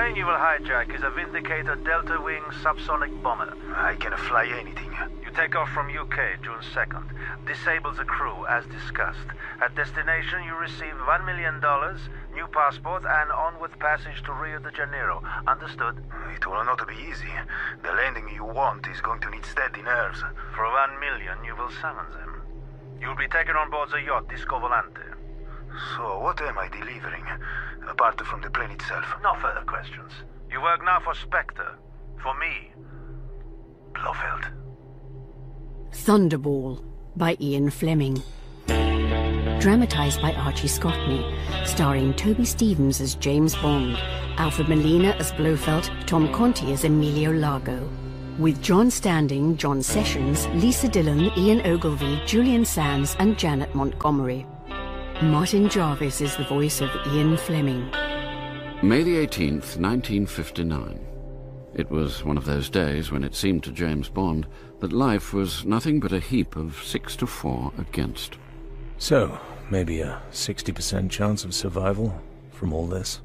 plane you will hijack is a Vindicator Delta Wing subsonic bomber. I can fly anything. You take off from UK June 2nd. Disable the crew, as discussed. At destination, you receive $1 million, new passport, and onward passage to Rio de Janeiro. Understood? It will not be easy. The landing you want is going to need steady nerves. For $1 million, you will summon them. You'll be taken on board the yacht Disco Volante. So, what am I delivering, apart from the plane itself? No further questions. You work now for SPECTRE. For me. Blofeld. Thunderball by Ian Fleming. Dramatised by Archie Scotney, starring Toby Stephens as James Bond, Alfred Molina as Blofeld, Tom Conti as Emilio Largo. With John Standing, John Sessions, Lisa Dillon, Ian Ogilvy, Julian Sands and Janet Montgomery. Martin Jarvis is the voice of Ian Fleming. May the 18th, 1959. It was one of those days when it seemed to James Bond that life was nothing but a heap of 6 to 4 against. So, maybe a 60% chance of survival from all this?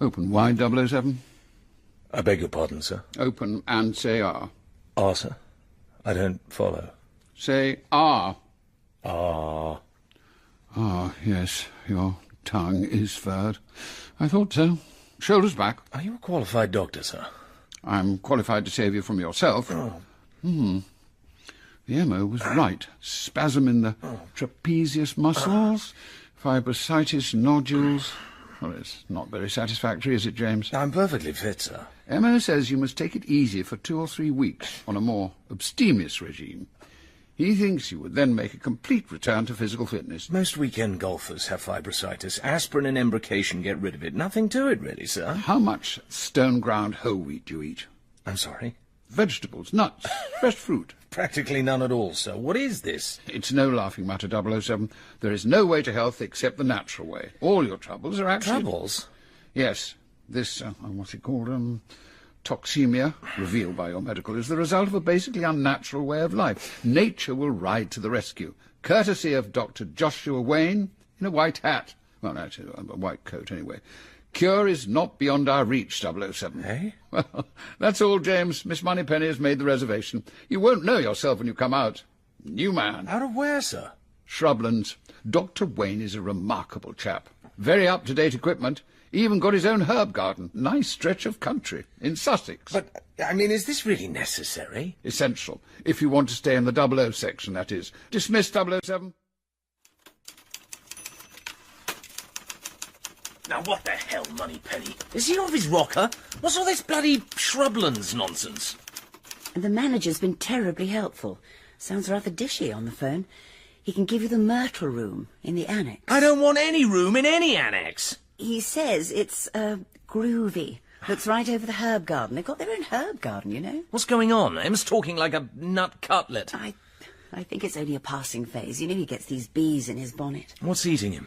Open wide, 007. I beg your pardon, sir. Open and say R. R, sir? I don't follow. Say R. R. Ah, yes, your tongue is furred. I thought so. Shoulders back. Are you a qualified doctor, sir? I'm qualified to save you from yourself. Oh. The MO was right. Spasm in the trapezius muscles, fibrositis nodules. Well, it's not very satisfactory, is it, James? I'm perfectly fit, sir. MO says you must take it easy for 2 or 3 weeks on a more abstemious regime. He thinks you would then make a complete return to physical fitness. Most weekend golfers have fibrositis. Aspirin and embrocation get rid of it. Nothing to it, really, sir. How much stone-ground whole wheat do you eat? I'm sorry? Vegetables, nuts, fresh fruit. Practically none at all, sir. What is this? It's no laughing matter, 007. There is no way to health except the natural way. All your troubles are actually... Troubles? Yes. This, what's it called, toxemia, revealed by your medical, is the result of a basically unnatural way of life. Nature will ride to the rescue, courtesy of Dr. Joshua Wayne in a white hat. Well, actually, a white coat, anyway. Cure is not beyond our reach, 007. Eh? Well, that's all, James. Miss Moneypenny has made the reservation. You won't know yourself when you come out. New man. Out of where, sir? Shrublands. Dr. Wayne is a remarkable chap. Very up-to-date equipment. Even got his own herb garden. Nice stretch of country. In Sussex. But, I mean, is this really necessary? Essential. If you want to stay in the 00 section, that is. Dismissed, 007. Now, what the hell, Moneypenny? Is he off his rocker? What's all this bloody Shrublands nonsense? The manager's been terribly helpful. Sounds rather dishy on the phone. He can give you the Myrtle room in the annex. I don't want any room in any annex. He says it's, groovy. Looks right over the herb garden. They've got their own herb garden, you know. What's going on? Em's talking like a nut cutlet. I think it's only a passing phase. You know he gets these bees in his bonnet. What's eating him?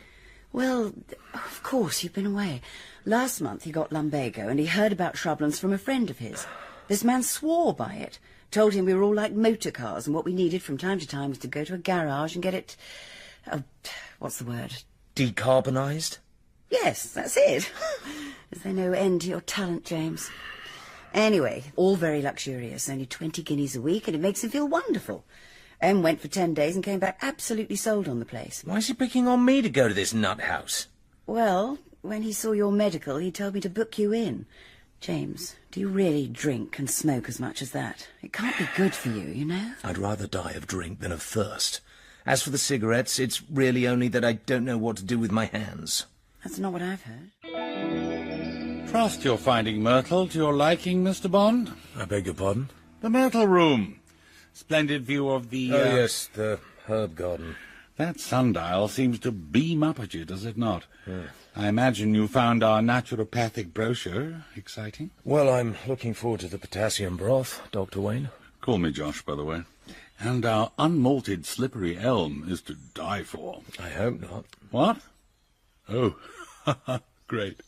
Well, of course, you've been away. Last month he got lumbago and he heard about Shrublands from a friend of his. This man swore by it. Told him we were all like motor cars and what we needed from time to time was to go to a garage and get it... what's the word? Decarbonised? Yes, that's it. Is there no end to your talent, James? Anyway, all very luxurious, only 20 guineas a week, and it makes him feel wonderful. Em went for 10 days and came back absolutely sold on the place. Why is he picking on me to go to this nut house? Well, when he saw your medical, he told me to book you in. James, do you really drink and smoke as much as that? It can't be good for you, you know? I'd rather die of drink than of thirst. As for the cigarettes, it's really only that I don't know what to do with my hands. That's not what I've heard. Trust you're finding Myrtle to your liking, Mr. Bond. I beg your pardon? The Myrtle Room. Splendid view of the... Oh, yes, the herb garden. That sundial seems to beam up at you, does it not? Yeah. I imagine you found our naturopathic brochure exciting? Well, I'm looking forward to the potassium broth, Dr. Wayne. Call me Josh, by the way. And our unmalted slippery elm is to die for. I hope not. What? Oh, great.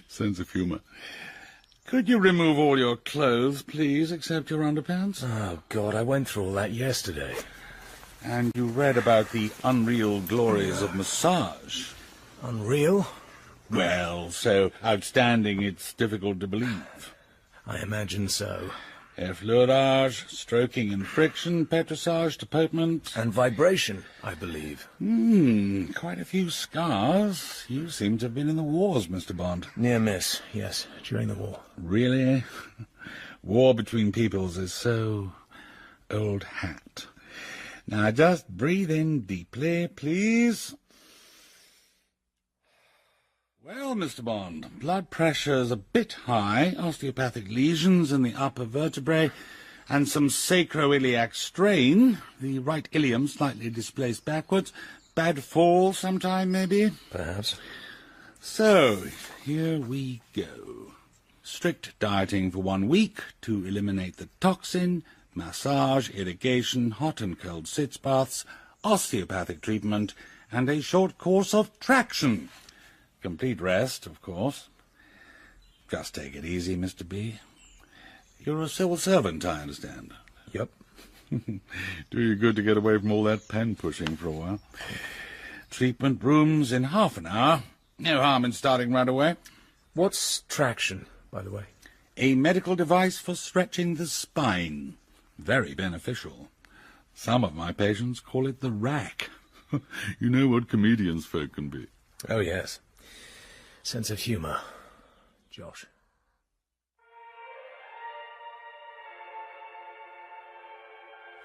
Sense of humour. Could you remove all your clothes, please, except your underpants? Oh, God, I went through all that yesterday. And you read about the unreal glories of massage. Unreal? Well, so outstanding it's difficult to believe. I imagine so. Effleurage, stroking and friction, petrissage, deportment. And vibration, I believe. Quite a few scars. You seem to have been in the wars, Mr. Bond. Near miss, yes, during the war. Really? War between peoples is so old hat. Now just breathe in deeply, please. Well, Mr. Bond, blood pressure's a bit high, osteopathic lesions in the upper vertebrae, and some sacroiliac strain, the right ilium slightly displaced backwards. Bad fall sometime, maybe? Perhaps. So, here we go. Strict dieting for 1 week to eliminate the toxin, massage, irrigation, hot and cold sitz baths, osteopathic treatment, and a short course of traction. Complete rest, of course. Just take it easy, Mr. B. You're a civil servant, I understand. Yep. Do you good to get away from all that pen pushing for a while. Treatment rooms in half an hour. No harm in starting right away. What's traction, by the way? A medical device for stretching the spine. Very beneficial. Some of my patients call it the rack. You know what comedians folk can be. Oh, yes. Sense of humour. Josh.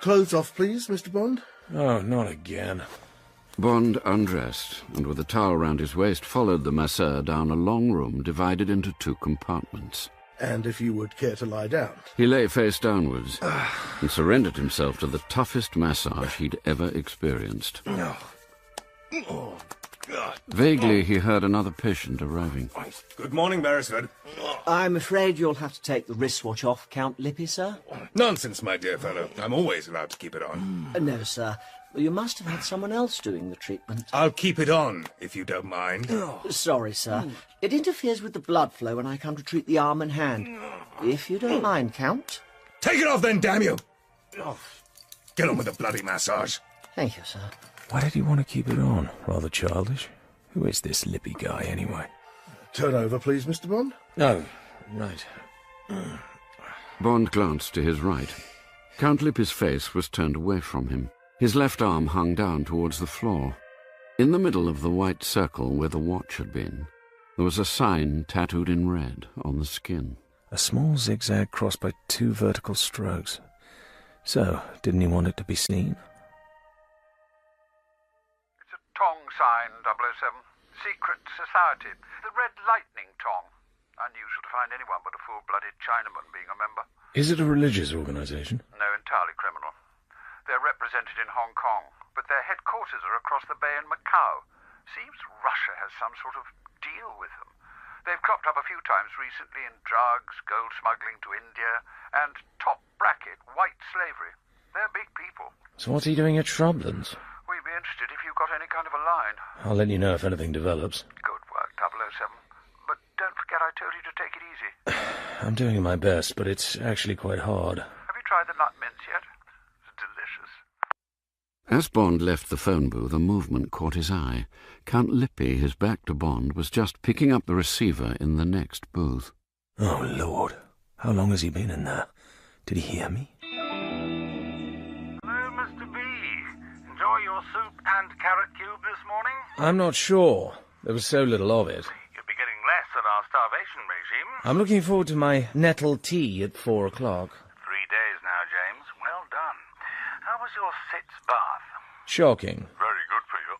Clothes off, please, Mr. Bond. Oh, not again. Bond undressed, and with a towel round his waist followed the masseur down a long room divided into 2 compartments. And if you would care to lie down. He lay face downwards and surrendered himself to the toughest massage he'd ever experienced. Vaguely, he heard another patient arriving. Good morning, Beresford. I'm afraid you'll have to take the wristwatch off, Count Lippy, sir. Nonsense, my dear fellow. I'm always allowed to keep it on. No, sir. You must have had someone else doing the treatment. I'll keep it on, if you don't mind. Sorry, sir. It interferes with the blood flow when I come to treat the arm and hand. If you don't mind, Count. Take it off then, damn you! Get on with the bloody massage. Thank you, sir. Why did he want to keep it on? Rather childish. Who is this Lippy guy, anyway? Turn over, please, Mr. Bond. Oh, right. Bond glanced to his right. Count Lippy's face was turned away from him. His left arm hung down towards the floor. In the middle of the white circle where the watch had been, there was a sign tattooed in red on the skin. A small zigzag crossed by 2 vertical strokes. So, didn't he want it to be seen? It's a tong sign, 007. Secret society. The Red Lightning Tong. Unusual to find anyone but a full-blooded Chinaman being a member. Is it a religious organization? No, entirely criminal. They're represented in Hong Kong, but their headquarters are across the bay in Macau. Seems Russia has some sort of deal with them. They've cropped up a few times recently in drugs, gold smuggling to India, and top bracket white slavery. They're big people. So what's he doing at Shrublands? We'd be interested if you've got any kind of a line. I'll let you know if anything develops. Good work, 007. But don't forget I told you to take it easy. I'm doing my best, but it's actually quite hard. Have you tried the nut mince yet? It's delicious. As Bond left the phone booth, a movement caught his eye. Count Lippy, his back to Bond, was just picking up the receiver in the next booth. Oh, Lord. How long has he been in there? Did he hear me? Hello, Mr. B. Enjoy your soup and carrot cube this morning? I'm not sure. There was so little of it. You'll be getting less at our starvation regime. I'm looking forward to my nettle tea at 4 o'clock. 3 days now, James. Well done. How was your sitz bath? Shocking. Very good for you.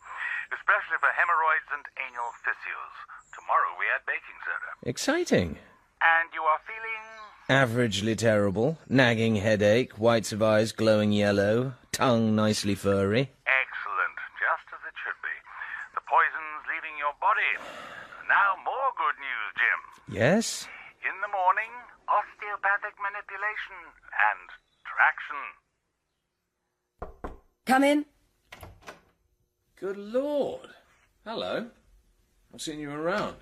Especially for hemorrhoids and anal fissures. Tomorrow we add baking soda. Exciting. And you are feeling... Averagely terrible. Nagging headache, whites of eyes glowing yellow, tongue nicely furry. Excellent. Just as it should be. The poison's leaving your body. Now more good news, Jim. Yes? In the morning, osteopathic manipulation and traction. Come in. Good Lord. Hello. I've seen you around.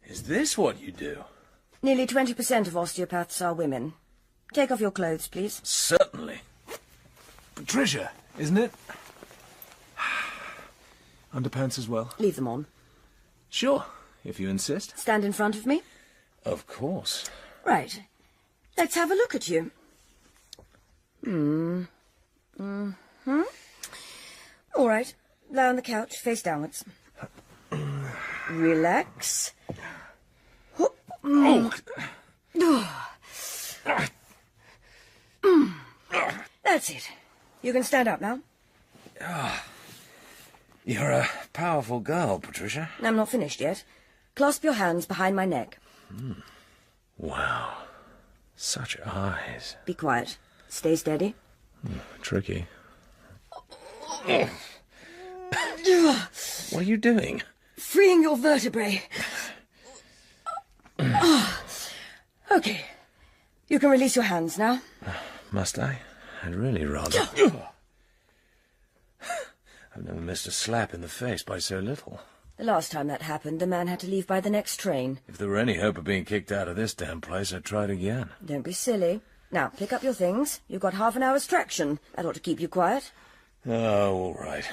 Is this what you do? Nearly 20% of osteopaths are women. Take off your clothes, please. Certainly. Patricia, isn't it? Underpants as well. Leave them on. Sure, if you insist. Stand in front of me. Of course. Right. Let's have a look at you. All right. Lie on the couch, face downwards. Relax. That's it. You can stand up now. You're a powerful girl, Patricia. I'm not finished yet. Clasp your hands behind my neck. Wow. Such eyes. Be quiet. Stay steady. Tricky. What are you doing? Freeing your vertebrae. Okay. You can release your hands now. Must I? I'd really rather. I've never missed a slap in the face by so little. The last time that happened, the man had to leave by the next train. If there were any hope of being kicked out of this damn place, I'd try it again. Don't be silly. Now, pick up your things. You've got half an hour's traction. That ought to keep you quiet. Oh, all right.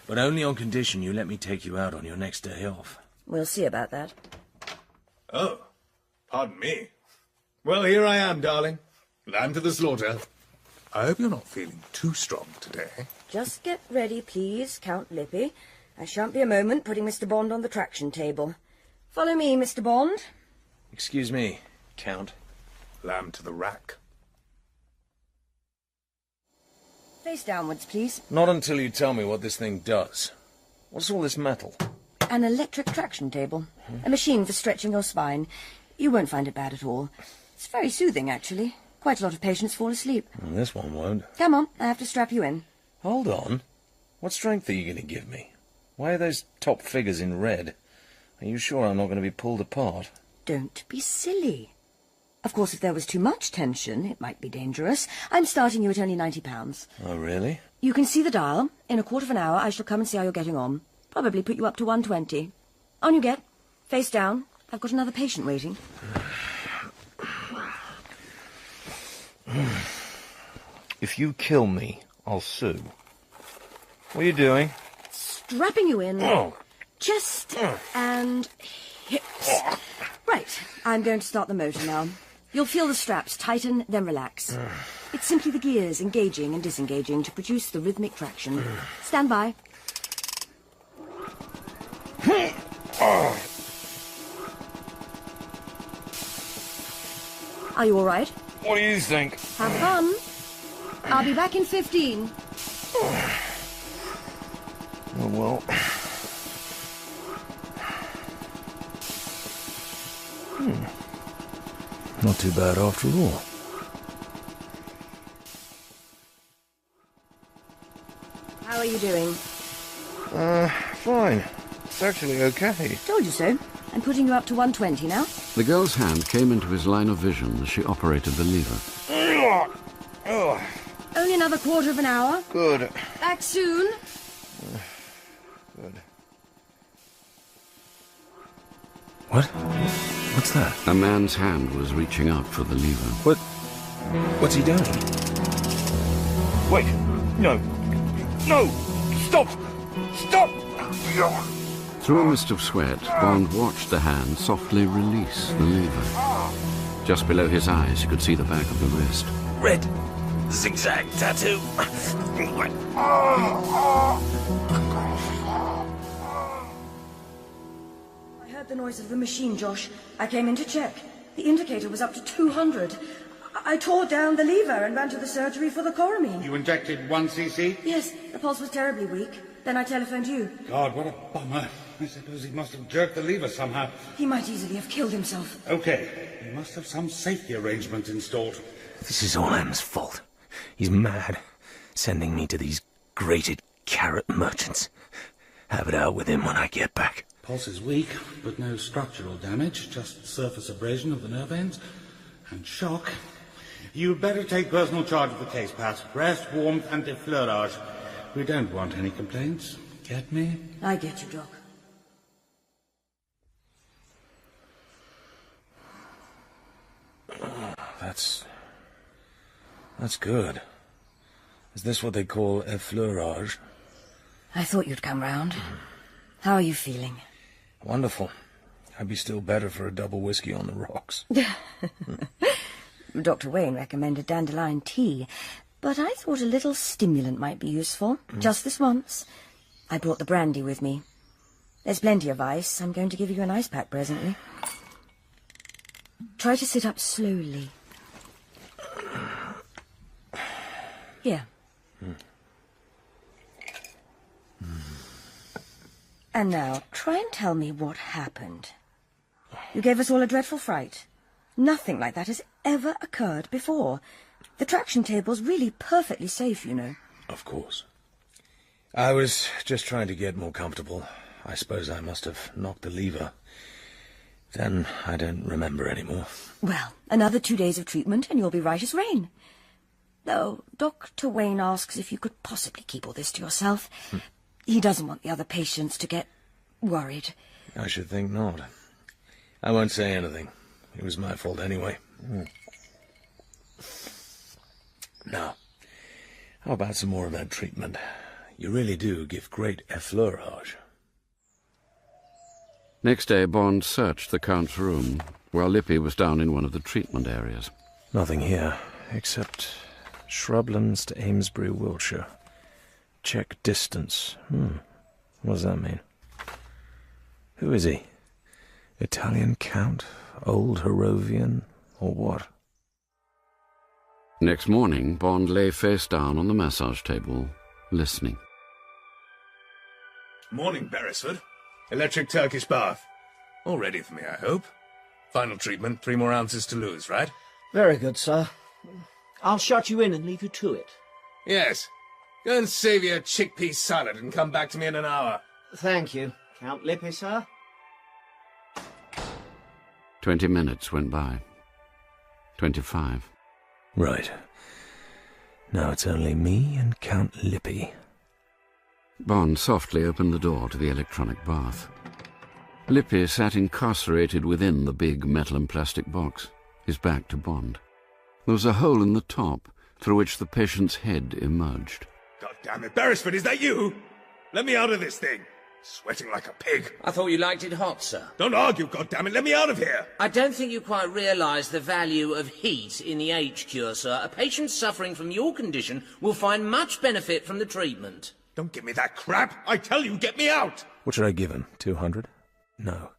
But only on condition you let me take you out on your next day off. We'll see about that. Oh, pardon me. Well, here I am, darling. Lamb to the slaughter. I hope you're not feeling too strong today. Just get ready, please, Count Lippy. I shan't be a moment putting Mr. Bond on the traction table. Follow me, Mr. Bond. Excuse me, Count. Lamb to the rack. Face downwards, please. Not until you tell me what this thing does. What's all this metal? An electric traction table. A machine for stretching your spine. You won't find it bad at all. It's very soothing, actually. Quite a lot of patients fall asleep. Well, this one won't. Come on, I have to strap you in. Hold on. What strength are you going to give me? Why are those top figures in red? Are you sure I'm not going to be pulled apart? Don't be silly. Of course, if there was too much tension, it might be dangerous. I'm starting you at only £90. Oh, really? You can see the dial. In a quarter of an hour, I shall come and see how you're getting on. Probably put you up to 120. On you get. Face down. I've got another patient waiting. If you kill me, I'll sue. What are you doing? Strapping you in. Chest and hips. Right, I'm going to start the motor now. You'll feel the straps tighten, then relax. It's simply the gears engaging and disengaging to produce the rhythmic traction. Stand by. Are you all right? What do you think? Have fun. I'll be back in 15. Oh, well. Not too bad after all. How are you doing? Fine. It's actually okay. Told you so. I'm putting you up to 120 now. The girl's hand came into his line of vision as she operated the lever. Only another quarter of an hour. Good. Back soon. Good. What? What's that? A man's hand was reaching out for the lever. What's he doing? Wait. No. No! Stop! Stop! Through a mist of sweat, Bond watched the hand softly release the lever. Just below his eyes, he could see the back of the wrist. Red zigzag tattoo. I heard the noise of the machine, Josh. I came in to check. The indicator was up to 200. I tore down the lever and ran to the surgery for the chloramine. You injected 1 cc? Yes, the pulse was terribly weak. Then I telephoned you. God, what a bummer. I suppose he must have jerked the lever somehow. He might easily have killed himself. Okay, he must have some safety arrangement installed. This is all M's fault. He's mad, sending me to these grated carrot merchants. Have it out with him when I get back. Pulse is weak, but no structural damage, just surface abrasion of the nerve ends and shock. You'd better take personal charge of the case, Pat. Rest, warmth, and defleurage. We don't want any complaints. Get me? I get you, Doc. That's good. Is this what they call effleurage? I thought you'd come round. How are you feeling? Wonderful. I'd be still better for a double whiskey on the rocks. Dr. Wayne recommended dandelion tea, but I thought a little stimulant might be useful, just this once. I brought the brandy with me. There's plenty of ice. I'm going to give you an ice pack presently. Try to sit up slowly. Here. And now, try and tell me what happened. You gave us all a dreadful fright. Nothing like that has ever occurred before. The traction table's really perfectly safe, you know. Of course. I was just trying to get more comfortable. I suppose I must have knocked the lever. Then I don't remember anymore. Well, another 2 days of treatment and you'll be right as rain. Though Dr. Wayne asks if you could possibly keep all this to yourself. He doesn't want the other patients to get worried. I should think not. I won't say anything. It was my fault anyway. Now, how about some more of that treatment? You really do give great effleurage. Next day, Bond searched the Count's room, while Lippy was down in one of the treatment areas. Nothing here, except shrublands to Amesbury, Wiltshire. Check distance. What does that mean? Who is he? Italian Count? Old Harrovian? Or what? Next morning, Bond lay face down on the massage table, listening. Morning, Beresford. Electric Turkish bath. All ready for me, I hope. Final treatment, 3 more ounces to lose, right? Very good, sir. I'll shut you in and leave you to it. Yes. Go and save your chickpea salad and come back to me in an hour. Thank you. Count Lippy, sir. 20 minutes went by. 25. Right. Now it's only me and Count Lippy. Bond softly opened the door to the electronic bath. Lippy sat incarcerated within the big metal and plastic box, his back to Bond. There was a hole in the top, through which the patient's head emerged. God damn it, Beresford, is that you? Let me out of this thing. Sweating like a pig. I thought you liked it hot, sir. Don't argue, goddammit. Let me out of here. I don't think you quite realise the value of heat in the H-cure, sir. A patient suffering from your condition will find much benefit from the treatment. Don't give me that crap. I tell you, get me out. What should I give him? 200? No.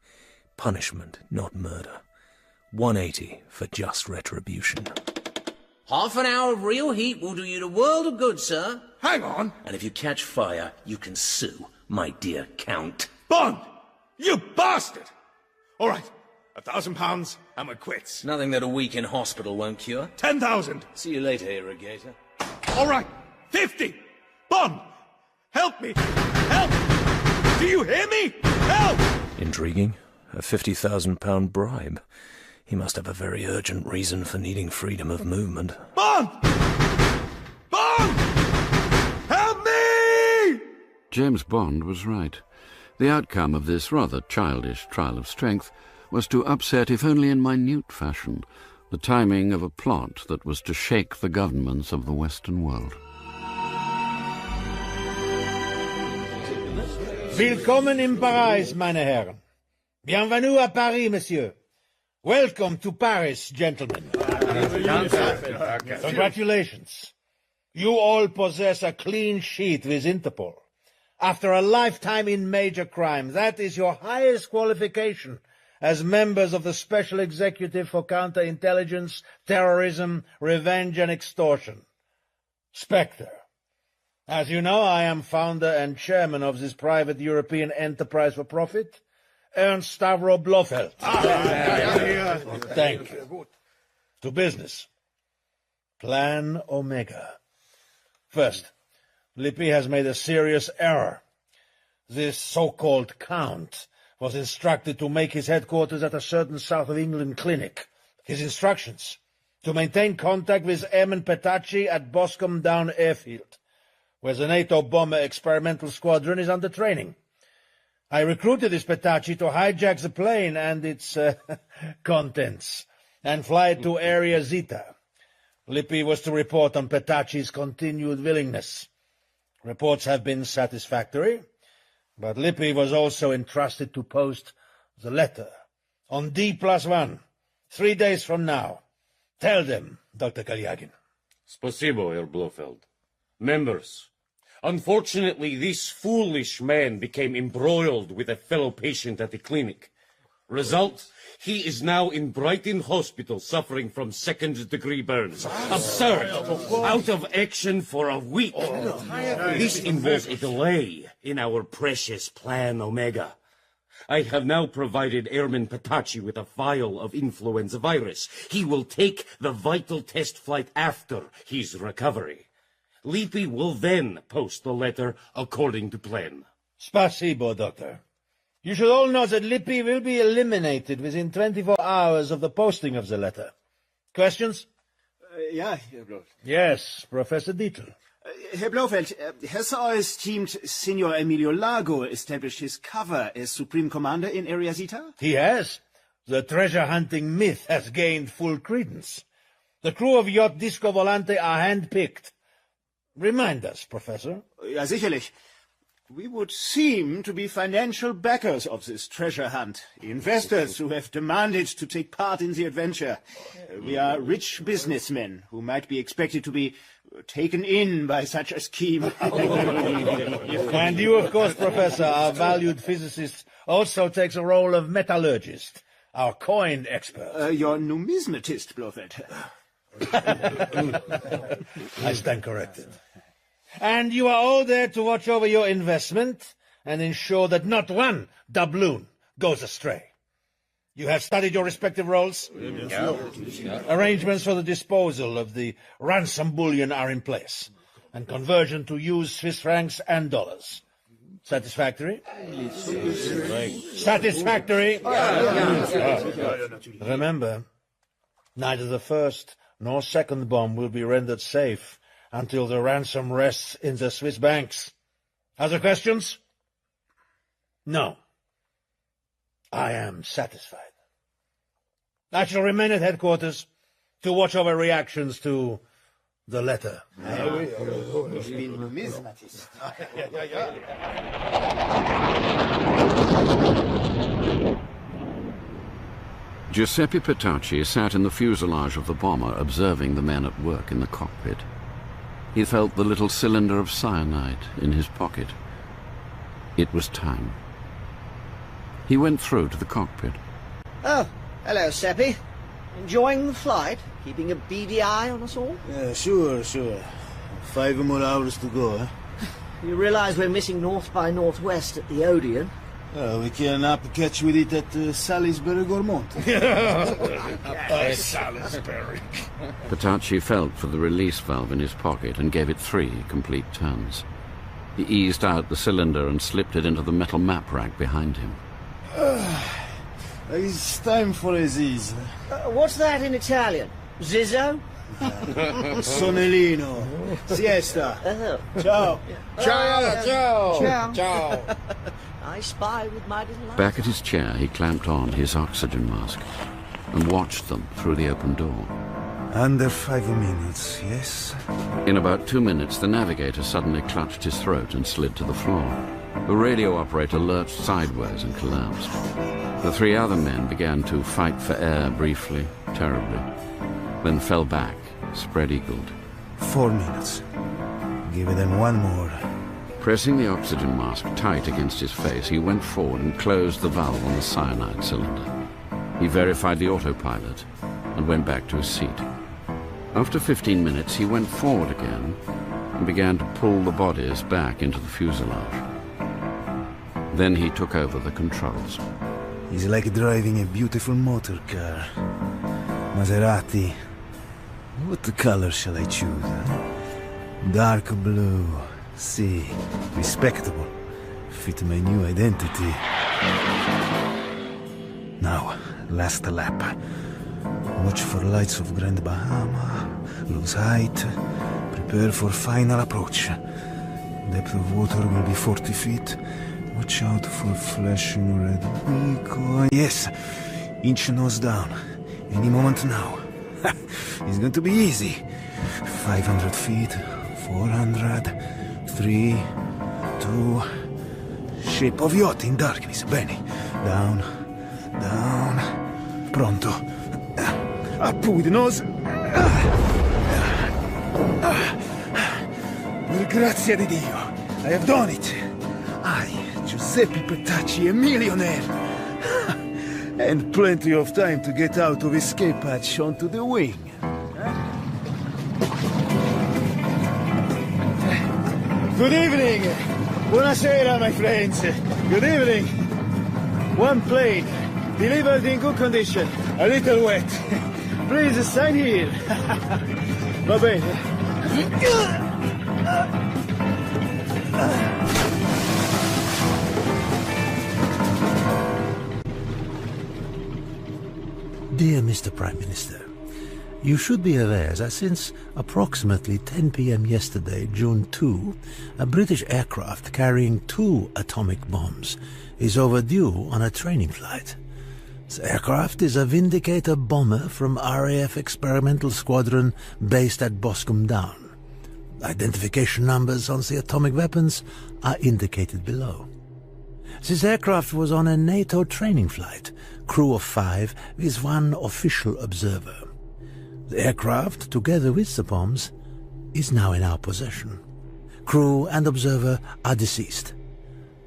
Punishment, not murder. 180 for just retribution. Half an hour of real heat will do you the world of good, sir. Hang on. And if you catch fire, you can sue, my dear Count. Bond! You bastard! All right, £1,000 and we're quits. Nothing that a week in hospital won't cure. 10,000. See you later, irrigator. All right, 50. Bond, help me. Help! Do you hear me? Help! Intriguing. A £50,000 bribe. He must have a very urgent reason for needing freedom of movement. Bond! Bond! Help me! James Bond was right. The outcome of this rather childish trial of strength was to upset, if only in minute fashion, the timing of a plot that was to shake the governments of the Western world. Willkommen in Paris, meine Herren. Bienvenue à Paris, monsieur. Welcome to Paris, gentlemen. Congratulations. You all possess a clean sheet with Interpol. After a lifetime in major crime, that is your highest qualification as members of the Special Executive for Counterintelligence, Terrorism, Revenge and Extortion. SPECTRE. As you know, I am founder and chairman of this private European enterprise for profit, Ernst Blofeld. Thank you. To business. Plan Omega. First, Lippy has made a serious error. This so-called Count was instructed to make his headquarters at a certain South of England clinic. His instructions: to maintain contact with Eamon Petacci at Boscombe Down Airfield, where the NATO bomber experimental squadron is under training. I recruited this Petacci to hijack the plane and its contents and fly it to Area Zeta. Lippy was to report on Petacci's continued willingness. Reports have been satisfactory. But Lippi was also entrusted to post the letter on D+1, 3 days from now. Tell them, Dr. Kalyagin. Spasibo, Herr Blofeld. Members, unfortunately, this foolish man became embroiled with a fellow patient at the clinic. Result, he is now in Brighton Hospital suffering from second-degree burns. Absurd! Out of action for a week. This involves a delay in our precious Plan Omega. I have now provided Airman Patachi with a vial of influenza virus. He will take the vital test flight after his recovery. Lippi will then post the letter according to plan. Spasibo, Doctor. You should all know that Lippi will be eliminated within 24 hours of the posting of the letter. Questions? Ja, Herr Blofeld. Yes, Professor Dietl. Herr Blofeld, has our esteemed Signor Emilio Largo established his cover as Supreme Commander in Area Zeta? He has. The treasure-hunting myth has gained full credence. The crew of yacht Disco Volante are hand-picked. Remind us, Professor. Ja, sicherlich. We would seem to be financial backers of this treasure hunt. Investors who have demanded to take part in the adventure. We are rich businessmen who might be expected to be taken in by such a scheme. And you, of course, Professor, our valued physicist, also takes a role of metallurgist, our coin expert. Your numismatist, Blofeld. I stand corrected. And you are all there to watch over your investment and ensure that not one doubloon goes astray. You have studied your respective roles? Yeah. Arrangements for the disposal of the ransom bullion are in place, and conversion to use Swiss francs and dollars. Satisfactory? Satisfactory? Remember, neither the first nor second bomb will be rendered safe until the ransom rests in the Swiss banks. Other questions? No. I am satisfied. I shall remain at headquarters to watch over reactions to the letter. Giuseppe Petacci sat in the fuselage of the bomber, observing the men at work in the cockpit. He felt the little cylinder of cyanide in his pocket. It was time. He went through to the cockpit. Oh, hello, Seppi. Enjoying the flight? Keeping a beady eye on us all? Yeah, sure. 5 more hours to go, eh? You realise we're missing north by northwest at the Odeon? We can up catch with it at Salisbury Gormont. Salisbury. Petacci felt for the release valve in his pocket and gave it 3 complete turns. He eased out the cylinder and slipped it into the metal map rack behind him. It's time for a ziz. What's that in Italian? Zizzo? Sonellino. Siesta. Ciao. Ciao. I spy with my little eye. Back at his chair, he clamped on his oxygen mask and watched them through the open door. Under 5 minutes, yes? In about 2 minutes, the navigator suddenly clutched his throat and slid to the floor. The radio operator lurched sideways and collapsed. The 3 other men began to fight for air briefly, terribly, then fell back, spread-eagled. 4 minutes. Give them 1 more. Pressing the oxygen mask tight against his face, he went forward and closed the valve on the cyanide cylinder. He verified the autopilot and went back to his seat. After 15 minutes, he went forward again and began to pull the bodies back into the fuselage. Then he took over the controls. It's like driving a beautiful motor car. Maserati. What color shall I choose? Dark blue. See, respectable. Fit my new identity. Now, last lap. Watch for lights of Grand Bahama. Lose height. Prepare for final approach. Depth of water will be 40 feet. Watch out for flashing red beacon. Yes, inch nose down. Any moment now. It's going to be easy. 500 feet. 400. 3, 2, shape of yacht in darkness. Bene. Down, down. Pronto. Up with nose. Per grazia di Dio, I have done it. I, Giuseppe Petacci, a millionaire. And plenty of time to get out of escape hatch onto the wing. Good evening. Buonasera, my friends. Good evening. One plane, delivered in good condition. A little wet. Please sign here. Va bene. Dear Mr. Prime Minister, you should be aware that since approximately 10 p.m. yesterday, June 2, a British aircraft carrying 2 atomic bombs is overdue on a training flight. The aircraft is a Vindicator bomber from RAF Experimental Squadron based at Boscombe Down. Identification numbers on the atomic weapons are indicated below. This aircraft was on a NATO training flight, crew of 5 with 1 official observer. The aircraft, together with the bombs, is now in our possession. Crew and observer are deceased.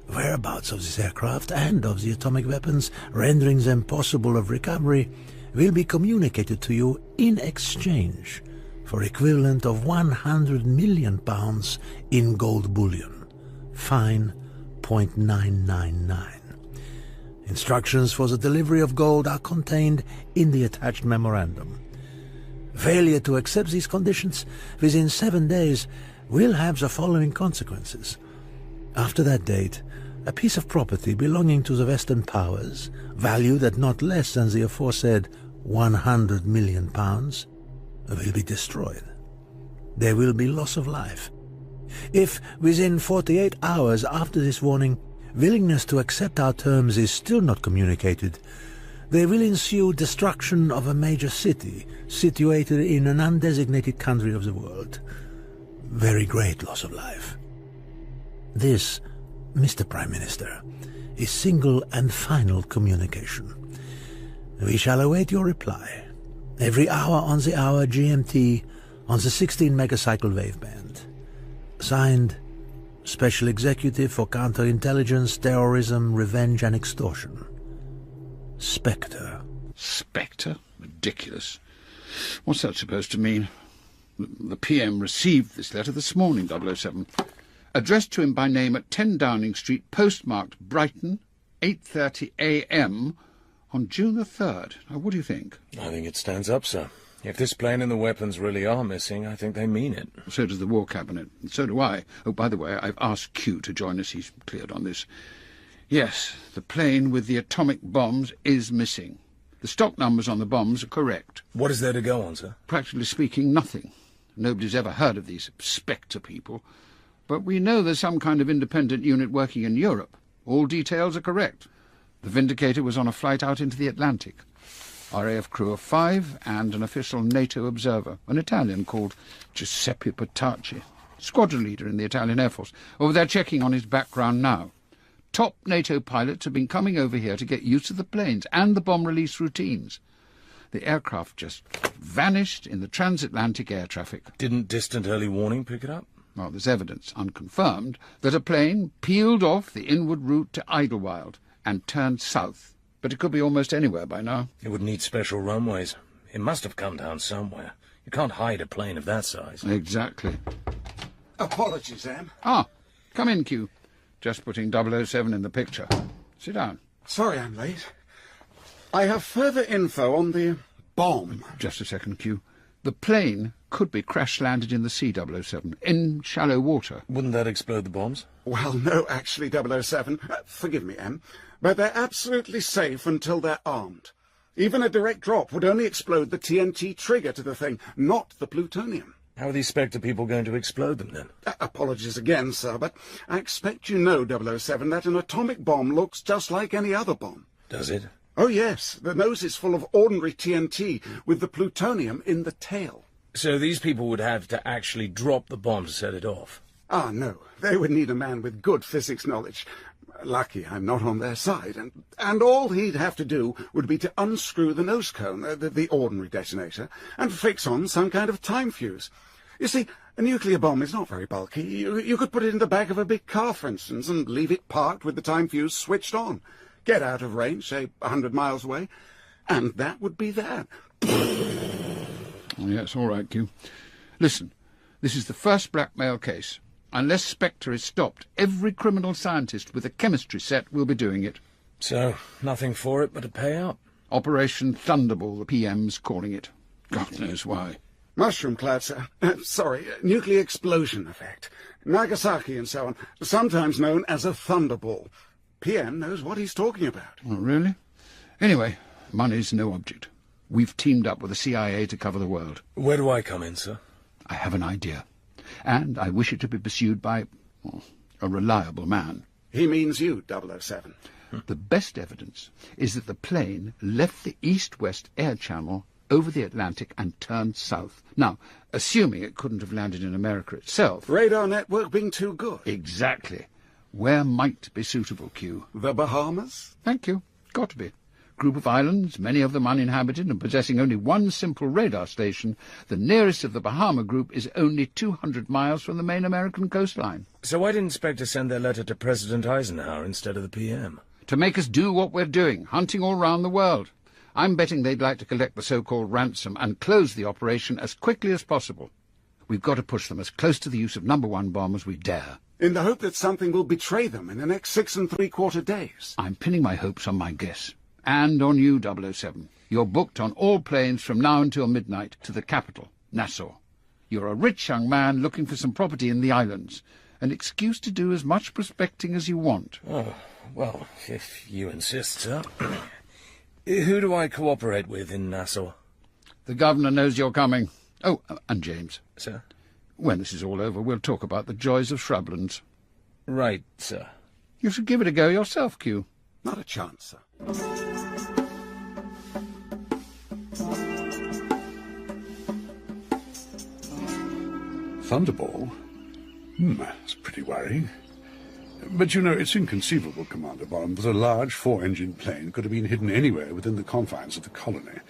Whereabouts of this aircraft and of the atomic weapons, rendering them possible of recovery, will be communicated to you in exchange for equivalent of £100 million in gold bullion. Fine .999. Instructions for the delivery of gold are contained in the attached memorandum. Failure to accept these conditions within 7 days will have the following consequences. After that date, a piece of property belonging to the Western powers, valued at not less than the aforesaid £100 million, will be destroyed. There will be loss of life. If, within 48 hours after this warning, willingness to accept our terms is still not communicated, there will ensue destruction of a major city situated in an undesignated country of the world. Very great loss of life. This, Mr. Prime Minister, is single and final communication. We shall await your reply. Every hour on the hour GMT on the 16 megacycle waveband. Signed, Special Executive for Counterintelligence, Terrorism, Revenge and Extortion. SPECTRE. SPECTRE? Ridiculous. What's that supposed to mean? The PM received this letter this morning, 007. Addressed to him by name at 10 Downing Street, postmarked Brighton, 8:30 a.m. on June the 3rd. Now, what do you think? I think it stands up, sir. If this plane and the weapons really are missing, I think they mean it. So does the War Cabinet. And so do I. Oh, by the way, I've asked Q to join us. He's cleared on this. Yes, the plane with the atomic bombs is missing. The stock numbers on the bombs are correct. What is there to go on, sir? Practically speaking, nothing. Nobody's ever heard of these SPECTRE people. But we know there's some kind of independent unit working in Europe. All details are correct. The Vindicator was on a flight out into the Atlantic. RAF crew of 5 and an official NATO observer, an Italian called Giuseppe Petacci, squadron leader in the Italian Air Force. Oh, they're checking on his background now. Top NATO pilots have been coming over here to get used to the planes and the bomb release routines. The aircraft just vanished in the transatlantic air traffic. Didn't distant early warning pick it up? Well, there's evidence, unconfirmed, that a plane peeled off the inward route to Idlewild and turned south. But it could be almost anywhere by now. It would need special runways. It must have come down somewhere. You can't hide a plane of that size. Exactly. Apologies, Em. Ah, come in, Q. Just putting 007 in the picture. Sit down. Sorry I'm late. I have further info on the bomb. Just a second, Q. The plane could be crash-landed in the sea, 007, in shallow water. Wouldn't that explode the bombs? Well, no, actually, 007. Forgive me, Em. But they're absolutely safe until they're armed. Even a direct drop would only explode the TNT trigger to the thing, not the plutonium. How are these SPECTRE people going to explode them, then? Apologies again, sir, but I expect you know, 007, that an atomic bomb looks just like any other bomb. Does it? Oh, yes. The nose is full of ordinary TNT, with the plutonium in the tail. So these people would have to actually drop the bomb to set it off? Ah, no. They would need a man with good physics knowledge. Lucky I'm not on their side, and all he'd have to do would be to unscrew the nose cone, the ordinary detonator, and fix on some kind of time fuse. You see, a nuclear bomb is not very bulky. You could put it in the back of a big car, for instance, and leave it parked with the time fuse switched on. Get out of range, say 100 miles away, and that would be that. Yes, all right, Q. Listen, this is the first blackmail case. Unless SPECTRE is stopped, every criminal scientist with a chemistry set will be doing it. So, nothing for it but to pay up. Operation Thunderball, the PM's calling it. God knows why. Mushroom cloud, sir. Sorry, nuclear explosion effect. Nagasaki and so on, sometimes known as a thunderball. PM knows what he's talking about. Oh, really? Anyway, money's no object. We've teamed up with the CIA to cover the world. Where do I come in, sir? I have an idea. And I wish it to be pursued by, well, a reliable man. He means you, 007. The best evidence is that the plane left the east-west air channel over the Atlantic and turned south. Now, assuming it couldn't have landed in America itself... Radar network being too good. Exactly. Where might be suitable, Q? The Bahamas? Thank you. Got to be. Group of islands, many of them uninhabited and possessing only one simple radar station. The nearest of the Bahama group is only 200 miles from the main American coastline. So why didn't SPECTRE send their letter to President Eisenhower instead of the PM? To make us do what we're doing, hunting all round the world. I'm betting they'd like to collect the so-called ransom and close the operation as quickly as possible. We've got to push them as close to the use of No. 1 bomb as we dare. In the hope that something will betray them in the next 6 3/4 days. I'm pinning my hopes on my guess. And on you, 007. You're booked on all planes from now until midnight to the capital, Nassau. You're a rich young man looking for some property in the islands. An excuse to do as much prospecting as you want. Oh, well, if you insist, sir. Who do I cooperate with in Nassau? The governor knows you're coming. Oh, and James. Sir? When this is all over, we'll talk about the joys of shrublands. Right, sir. You should give it a go yourself, Q. Not a chance, sir. Thunderball? That's pretty worrying. But, you know, it's inconceivable, Commander Bond, that a large 4-engine plane could have been hidden anywhere within the confines of the colony.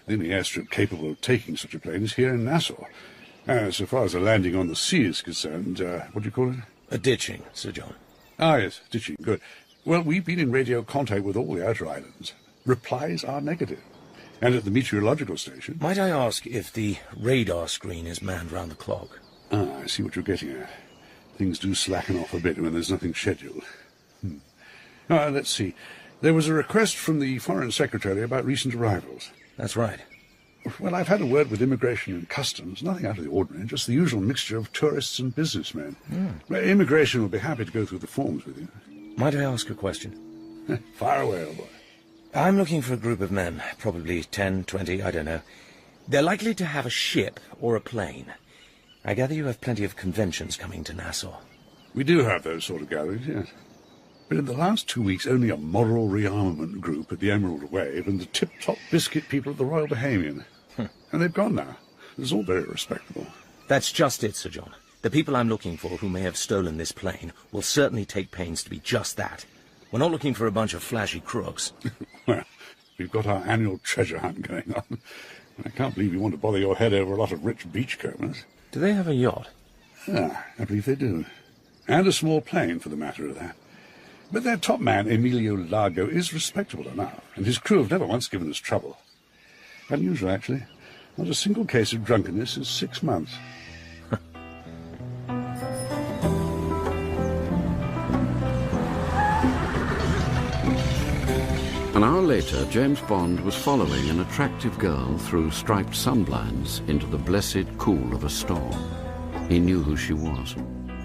The only airstrip capable of taking such a plane is here in Nassau. So far as a landing on the sea is concerned, what do you call it? A ditching, Sir John. Ah, yes, ditching, good. Well, we've been in radio contact with all the outer islands. Replies are negative. And at the meteorological station... Might I ask if the radar screen is manned round the clock? Ah, I see what you're getting at. Things do slacken off a bit when there's nothing scheduled. Let's see. There was a request from the Foreign Secretary about recent arrivals. That's right. Well, I've had a word with Immigration and Customs. Nothing out of the ordinary, just the usual mixture of tourists and businessmen. Immigration will be happy to go through the forms with you. Might I ask a question? Fire away, old boy. I'm looking for a group of men, probably 10, 20, I don't know. They're likely to have a ship or a plane. I gather you have plenty of conventions coming to Nassau. We do have those sort of gatherings, yes. But in the last 2 weeks, only a moral rearmament group at the Emerald Wave and the tip-top biscuit people at the Royal Bahamian. And they've gone now. It's all very respectable. That's just it, Sir John. The people I'm looking for who may have stolen this plane will certainly take pains to be just that. We're not looking for a bunch of flashy crooks. Well, we've got our annual treasure hunt going on. I can't believe you want to bother your head over a lot of rich beachcombers. Do they have a yacht? Ah, I believe they do. And a small plane, for the matter of that. But their top man, Emilio Largo, is respectable enough, and his crew have never once given us trouble. Unusual, actually. Not a single case of drunkenness in 6 months. An hour later, James Bond was following an attractive girl through striped sunblinds into the blessed cool of a storm. He knew who she was.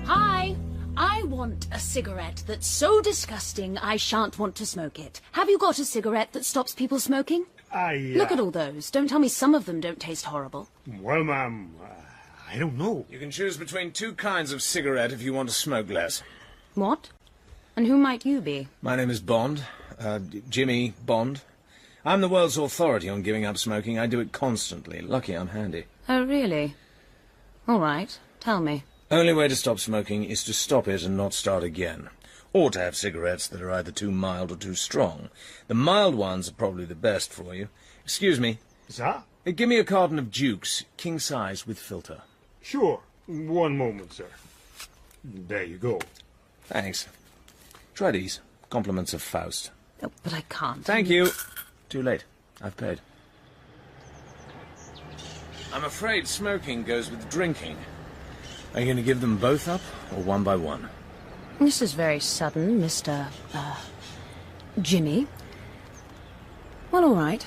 Hi! I want a cigarette that's so disgusting I shan't want to smoke it. Have you got a cigarette that stops people smoking? Look at all those. Don't tell me some of them don't taste horrible. Well, ma'am, I don't know. You can choose between 2 kinds of cigarette if you want to smoke less. What? And who might you be? My name is Bond. Jimmy Bond. I'm the world's authority on giving up smoking. I do it constantly. Lucky I'm handy. Oh, really? All right. Tell me. Only way to stop smoking is to stop it and not start again. or to have cigarettes that are either too mild or too strong. The mild ones are probably the best for you. Excuse me. Sir? Give me a carton of Dukes, king size with filter. Sure. One moment, sir. There you go. Thanks. Try these. Compliments of Faust. Oh, but I can't. Thank you. Too late. I've paid. I'm afraid smoking goes with drinking. Are you going to give them both up, or one by one? This is very sudden, Mr. Jimmy. Well, all right.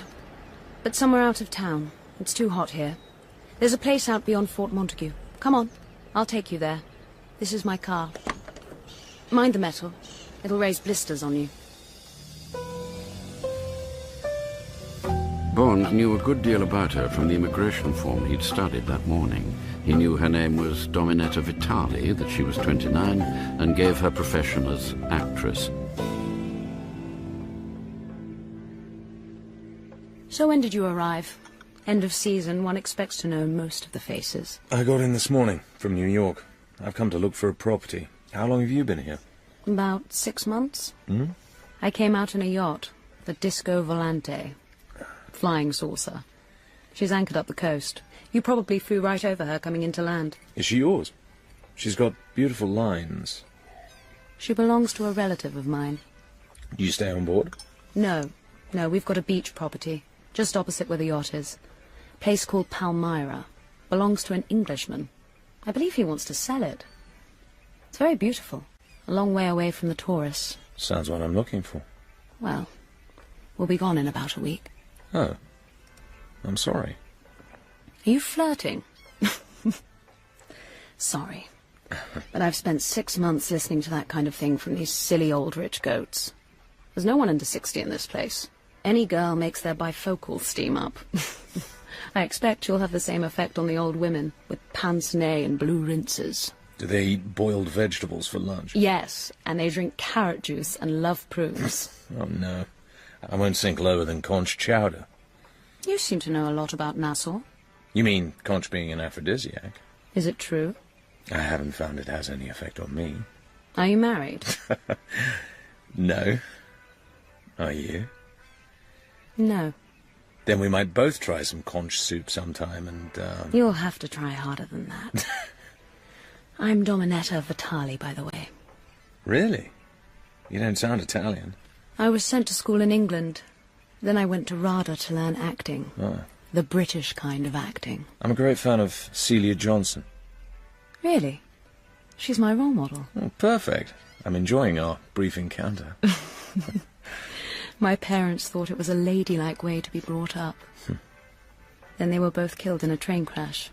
But somewhere out of town. It's too hot here. There's a place out beyond Fort Montague. Come on. I'll take you there. This is my car. Mind the metal. It'll raise blisters on you. Bond knew a good deal about her from the immigration form he'd studied that morning. He knew her name was Dominetta Vitali, that she was 29, and gave her profession as actress. So when did you arrive? End of season, one expects to know most of the faces. I got in this morning from New York. I've come to look for a property. How long have you been here? About 6 months. Hmm? I came out in a yacht, the Disco Volante. Flying saucer. She's anchored up the coast. You probably flew right over her coming into land. Is she yours? She's got beautiful lines. She belongs to a relative of mine. Do you stay on board? No, we've got a beach property, just opposite where the yacht is. Place called Palmyra. Belongs to an Englishman. I believe he wants to sell it. It's very beautiful. A long way away from the tourists. Sounds what I'm looking for. Well, we'll be gone in about a week. Oh. I'm sorry. Are you flirting? Sorry. But I've spent 6 months listening to that kind of thing from these silly old rich goats. There's no one under 60 in this place. Any girl makes their bifocals steam up. I expect you'll have the same effect on the old women, with pince-nez and blue rinses. Do they eat boiled vegetables for lunch? Yes, and they drink carrot juice and love prunes. Oh, no. I won't sink lower than conch chowder. You seem to know a lot about Nassau. You mean conch being an aphrodisiac? Is it true? I haven't found it has any effect on me. Are you married? No. Are you? No. Then we might both try some conch soup sometime and, You'll have to try harder than that. I'm Dominetta Vitali, by the way. Really? You don't sound Italian. I was sent to school in England. Then I went to RADA to learn acting. Oh. The British kind of acting. I'm a great fan of Celia Johnson. Really? She's my role model. Oh, perfect. I'm enjoying our brief encounter. My parents thought it was a ladylike way to be brought up. Then they were both killed in a train crash.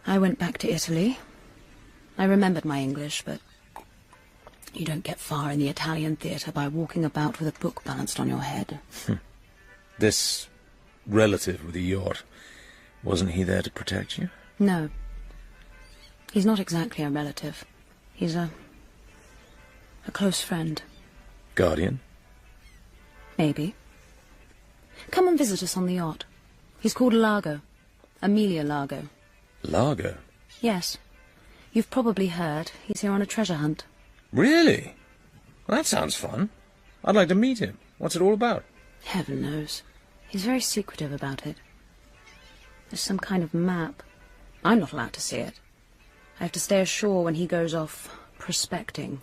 I went back to Italy. I remembered my English, but you don't get far in the Italian theatre by walking about with a book balanced on your head. This relative with the yacht, wasn't he there to protect you? No. He's not exactly a relative. He's a close friend. Guardian? Maybe. Come and visit us on the yacht. He's called Largo. Amelia Largo. Largo? Yes. You've probably heard. He's here on a treasure hunt. Really? Well, that sounds fun. I'd like to meet him. What's it all about? Heaven knows. He's very secretive about it. There's some kind of map. I'm not allowed to see it. I have to stay ashore when he goes off prospecting.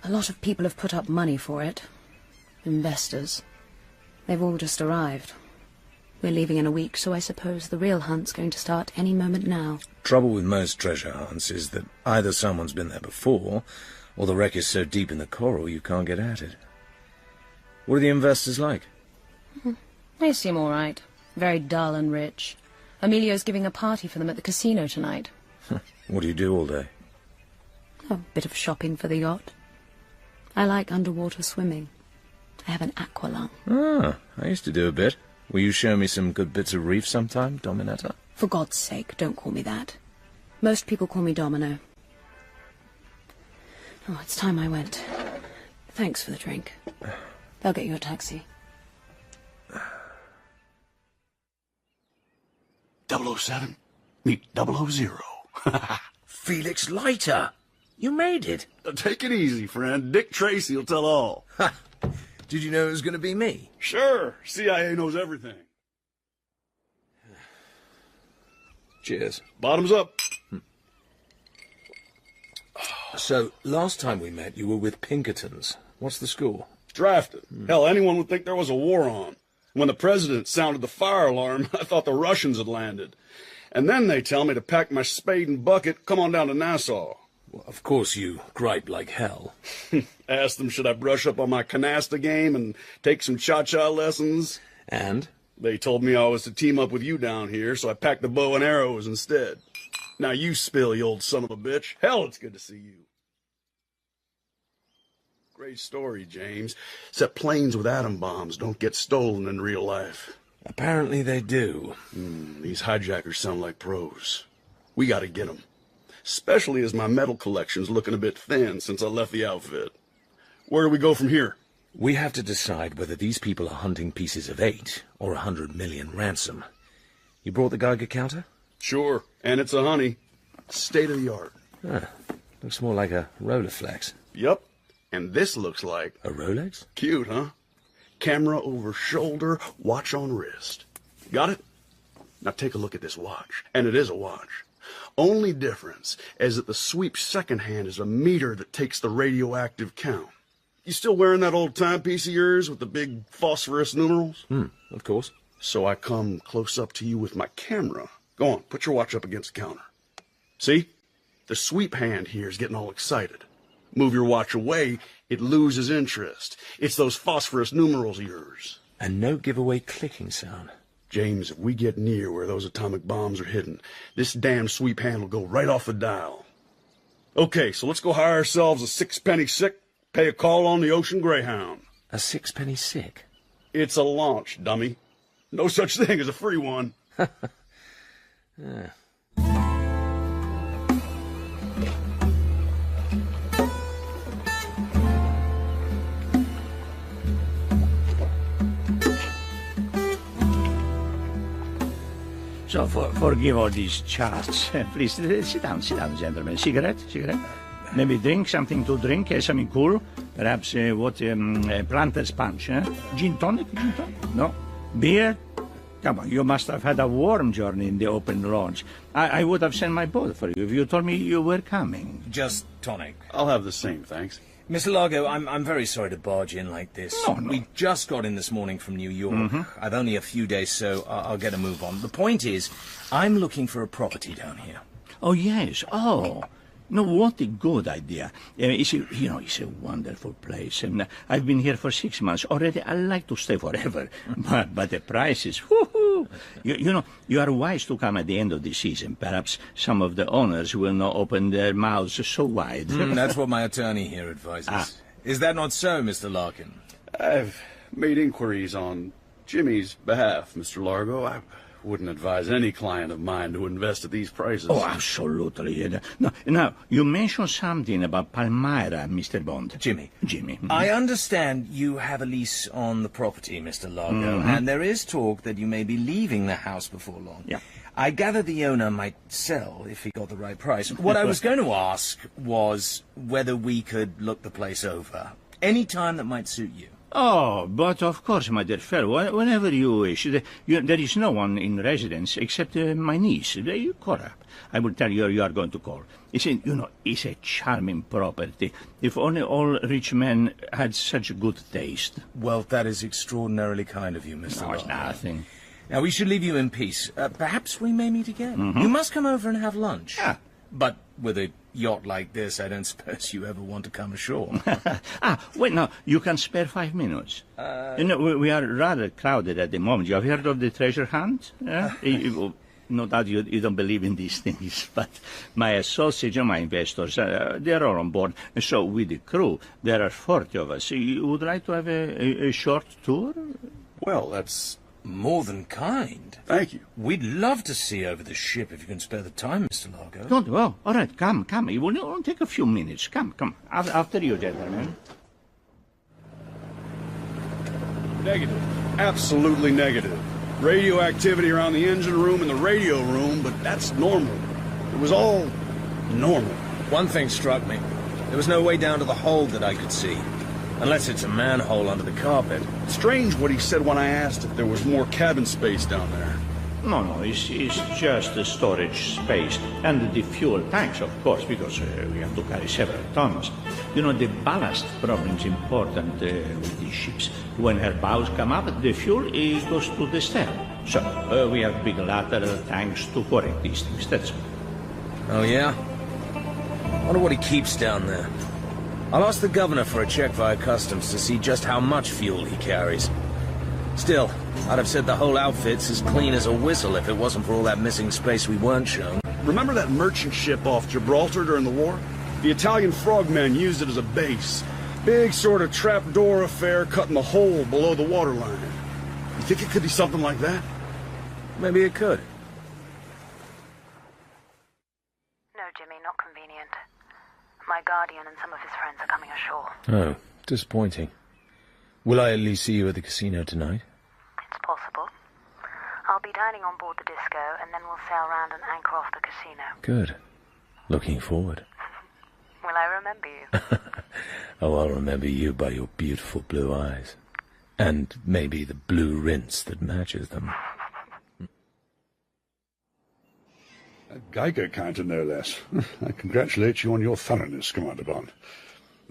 A lot of people have put up money for it. Investors. They've all just arrived. We're leaving in a week, so I suppose the real hunt's going to start any moment now. Trouble with most treasure hunts is that either someone's been there before, or the wreck is so deep in the coral you can't get at it. What are the investors like? They seem all right. Very dull and rich. Emilio's giving a party for them at the casino tonight. What do you do all day? A bit of shopping for the yacht. I like underwater swimming. I have an aqualung. Ah, I used to do a bit. Will you show me some good bits of reef sometime, Dominetta? For God's sake, don't call me that. Most people call me Domino. Oh, it's time I went. Thanks for the drink. They'll get you a taxi. 007, meet 000. Felix Leiter! You made it. Take it easy, friend. Dick Tracy will tell all. Ha! Did you know it was going to be me? Sure. CIA knows everything. Cheers. Bottoms up. So, last time we met, you were with Pinkertons. What's the score? Drafted. Hell, anyone would think there was a war on. When the president sounded the fire alarm, I thought the Russians had landed. And then they tell me to pack my spade and bucket, come on down to Nassau. Well, of course you gripe like hell. Asked them should I brush up on my canasta game and take some cha-cha lessons. And? They told me I was to team up with you down here, so I packed the bow and arrows instead. Now you spill, you old son of a bitch. Hell, it's good to see you. Great story, James. Except planes with atom bombs don't get stolen in real life. Apparently they do. These hijackers sound like pros. We gotta get them. Especially as my medal collection's looking a bit thin since I left the outfit. Where do we go from here? We have to decide whether these people are hunting pieces of 8 or 100 million ransom. You brought the Geiger counter? Sure, and it's a honey. State of the art. Looks more like a Rolleiflex. Yup, and this looks like... A Rolex? Cute, huh? Camera over shoulder, watch on wrist. Got it? Now take a look at this watch. And it is a watch. Only difference is that the sweep second hand is a meter that takes the radioactive count. You still wearing that old timepiece of yours with the big phosphorus numerals? Of course. So I come close up to you with my camera. Go on, put your watch up against the counter. See? The sweep hand here is getting all excited. Move your watch away, it loses interest. It's those phosphorus numerals of yours. And no giveaway clicking sound. James, if we get near where those atomic bombs are hidden, this damn sweep hand will go right off the dial. Okay, so let's go hire ourselves a 6-penny sick, pay a call on the Ocean Greyhound. A 6-penny sick? It's a launch, dummy. No such thing as a free one. Yeah. So, forgive all these charts. Please, sit down, gentlemen. Cigarette? Maybe drink, something to drink, something cool. Perhaps, Planter's Punch, Gin tonic? No? Beer? Come on, you must have had a warm journey in the open launch. I would have sent my boat for you if you told me you were coming. Just tonic. I'll have the same, thanks. Mr. Largo, I'm very sorry to barge in like this. No. We just got in this morning from New York. I've only a few days, so I'll get a move on. The point is, I'm looking for a property down here. Oh, yes. Oh. No, what a good idea. It's a wonderful place. I've been here for 6 months already. I like to stay forever. but the prices, whoo-hoo. You are wise to come at the end of the season. Perhaps some of the owners will not open their mouths so wide. That's what my attorney here advises. Is that not so, Mr. Larkin? I've made inquiries on Jimmy's behalf, Mr. Largo. I wouldn't advise any client of mine to invest at these prices. Oh, absolutely. Now, you mentioned something about Palmyra, Mr. Bond. Jimmy. Mm-hmm. I understand you have a lease on the property, Mr. Largo, and there is talk that you may be leaving the house before long. Yeah. I gather the owner might sell if he got the right price. What I was going to ask was whether we could look the place over. Any time that might suit you. Oh, but of course, my dear fellow, whenever you wish. There is no one in residence except my niece. Cora. I will tell you are going to call. It's a charming property. If only all rich men had such good taste. Well, that is extraordinarily kind of you, Mr. No, it's nothing. Now, we should leave you in peace. Perhaps we may meet again. You must come over and have lunch. Yeah. But with a yacht like this, I don't suppose you ever want to come ashore. Wait, no, you can spare 5 minutes. We are rather crowded at the moment. You have heard of the treasure hunt? No doubt you don't believe in these things, but my associates and my investors, they're all on board. And so with the crew, there are 40 of us. You would like to have a short tour? Well, that's more than kind. Thank you. We'd love to see over the ship if you can spare the time, Mr. Largo. Don't. Well, all right, come. It will only take a few minutes. Come. After you, gentlemen. Negative. Absolutely negative. Radioactivity around the engine room and the radio room, but that's normal. It was all normal. One thing struck me. There was no way down to the hold that I could see. Unless it's a manhole under the carpet. Strange what he said when I asked if there was more cabin space down there. No, it's just the storage space and the fuel tanks, of course, because we have to carry several tons. You know, the ballast problem is important with these ships. When her bows come up, the fuel goes to the stern. So, we have big lateral tanks to correct these things, that's all. Oh, yeah? Wonder what he keeps down there. I'll ask the governor for a check via customs to see just how much fuel he carries. Still, I'd have said the whole outfit's as clean as a whistle if it wasn't for all that missing space we weren't shown. Remember that merchant ship off Gibraltar during the war? The Italian frogmen used it as a base. Big sort of trapdoor affair cutting the hole below the waterline. You think it could be something like that? Maybe it could. No, Jimmy, not convenient. My guardian and some of his friends are coming ashore. Oh, disappointing. Will I at least see you at the casino tonight? It's possible. I'll be dining on board the Disco, and then we'll sail round and anchor off the casino. Good. Looking forward. Will I remember you? Oh, I'll remember you by your beautiful blue eyes. And maybe the blue rinse that matches them. A Geiger counter, no less. I congratulate you on your thoroughness, Commander Bond.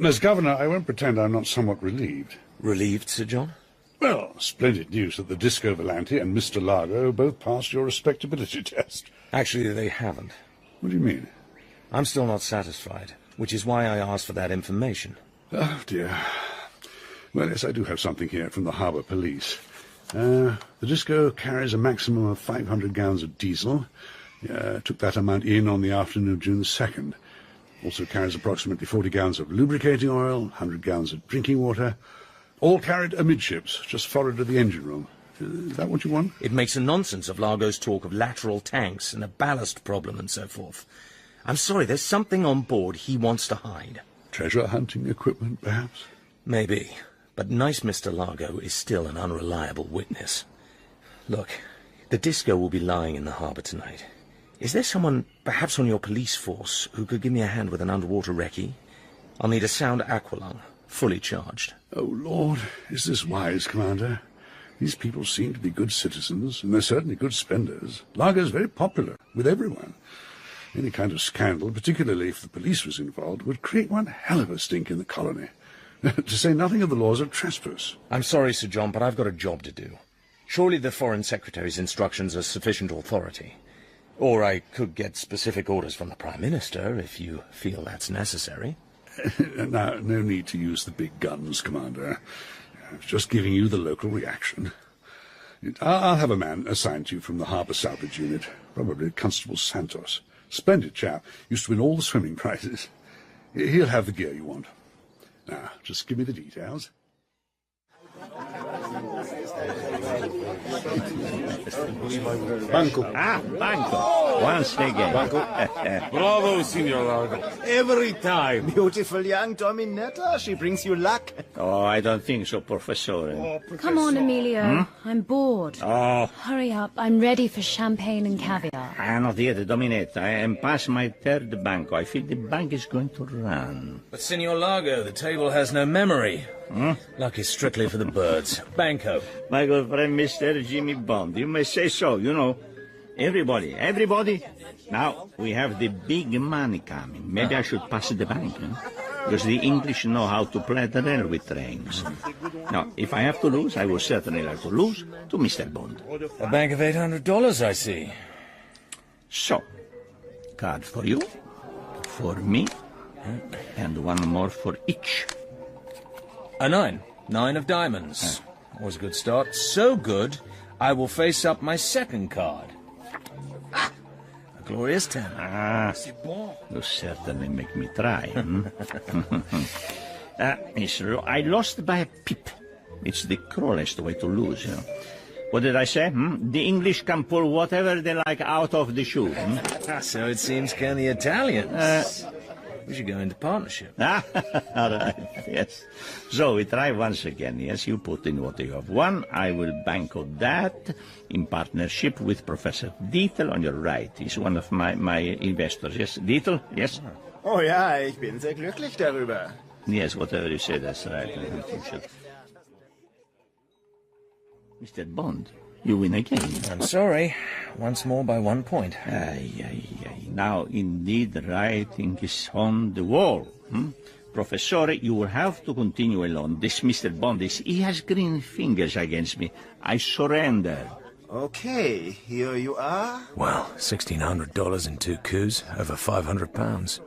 As Governor, I won't pretend I'm not somewhat relieved. Relieved, Sir John? Well, splendid news that the Disco Volante and Mr. Largo both passed your respectability test. Actually, they haven't. What do you mean? I'm still not satisfied, which is why I asked for that information. Oh, dear. Well, yes, I do have something here from the Harbour Police. The Disco carries a maximum of 500 gallons of diesel. Took that amount in on the afternoon of June the 2nd. Also carries approximately 40 gallons of lubricating oil, 100 gallons of drinking water. All carried amidships, just forward to the engine room. Is that what you want? It makes a nonsense of Largo's talk of lateral tanks and a ballast problem and so forth. I'm sorry, there's something on board he wants to hide. Treasure hunting equipment, perhaps? Maybe, but nice Mr. Largo is still an unreliable witness. Look, the Disco will be lying in the harbour tonight. Is there someone, perhaps on your police force, who could give me a hand with an underwater recce? I'll need a sound aqualung, fully charged. Oh, Lord, is this wise, Commander? These people seem to be good citizens, and they're certainly good spenders. Largo's very popular with everyone. Any kind of scandal, particularly if the police was involved, would create one hell of a stink in the colony. To say nothing of the laws of trespass. I'm sorry, Sir John, but I've got a job to do. Surely the Foreign Secretary's instructions are sufficient authority. Or I could get specific orders from the Prime Minister, if you feel that's necessary. Now, no need to use the big guns, Commander. I was just giving you the local reaction. I'll have a man assigned to you from the Harbour Salvage Unit, probably Constable Santos. Splendid chap, used to win all the swimming prizes. He'll have the gear you want. Now, just give me the details. Banco. Ah, Banco. Once again. Banco. Bravo, Signor Largo. Every time. Beautiful young Dominetta. She brings you luck. Oh, I don't think so, Professor. Come on, Emilio. I'm bored. Oh. Hurry up. I'm ready for champagne and caviar. Not yet, Dominetta. I am past my third Banco. I feel the bank is going to run. But, Signor Largo, the table has no memory. Luck is strictly for the birds. Banco. My good friend, Mr. Jimmy Bond. You may say so, you know. Everybody. Now, we have the big money coming. Maybe I should pass the bank, because the English know how to play the railway trains. Now, if I have to lose, I will certainly like to lose to Mr. Bond. A bank of $800, I see. So, card for you, for me, and one more for each. A 9. 9 of diamonds. Always a good start. So good, I will face up my second card. A glorious 10. You certainly make me try. I lost by a pip. It's the cruelest way to lose, you know. What did I say? The English can pull whatever they like out of the shoe. So it seems can the Italians. We should go into partnership. All right, yes. So we try once again. Yes, you put in what you have won. I will bank on that in partnership with Professor Dietl on your right. He's one of my investors. Yes, Dietl? Yes? Oh ja, ich bin sehr glücklich darüber. Yes, whatever you say, that's right. Mr. Bond, you win again. I'm sorry. Once more by 1 point. Now, indeed, the writing is on the wall. Professor, you will have to continue alone. This Mr. Bond, he has green fingers against me. I surrender. Okay, here you are. Well, $1,600 in 2 coups, over £500.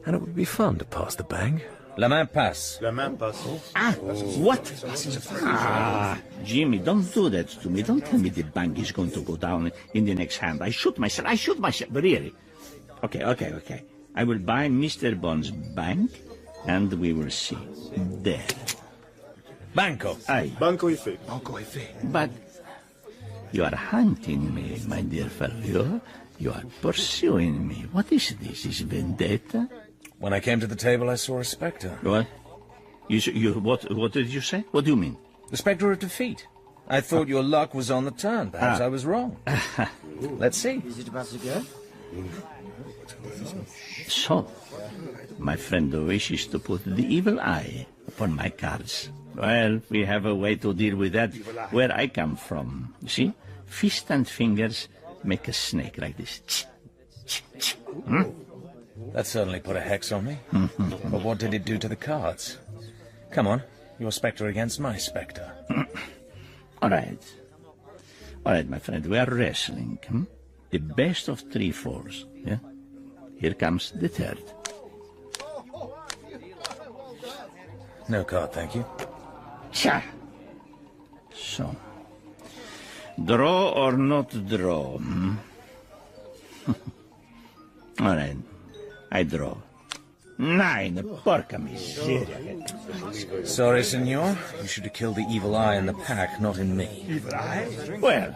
And it would be fun to pass the bang. La main passe. La main passe. What? Jimmy, don't do that to me. Don't tell me the bank is going to go down in the next hand. I shoot myself. Really. Okay. I will buy Mr. Bond's bank, and we will see. There. Banco. Aye. Banco y fe. But you are hunting me, my dear fellow. You are pursuing me. What is this? Is vendetta? When I came to the table, I saw a spectre. What? What did you say? What do you mean? The spectre of defeat. I thought your luck was on the turn. Perhaps I was wrong. Let's see. Is it about to go? So, my friend wishes to put the evil eye upon my cards. Well, we have a way to deal with that where I come from. You see? Fist and fingers make a snake like this. That certainly put a hex on me. But what did it do to the cards? Come on, your spectre against my spectre. All right, my friend, we are wrestling. The best of 3 falls. Yeah? Here comes the third. No card, thank you. Cha! So, draw or not draw? All right. I draw. 9, porca miseria. Sorry, senor. You should have killed the evil eye in the pack, not in me. Evil eye? Well,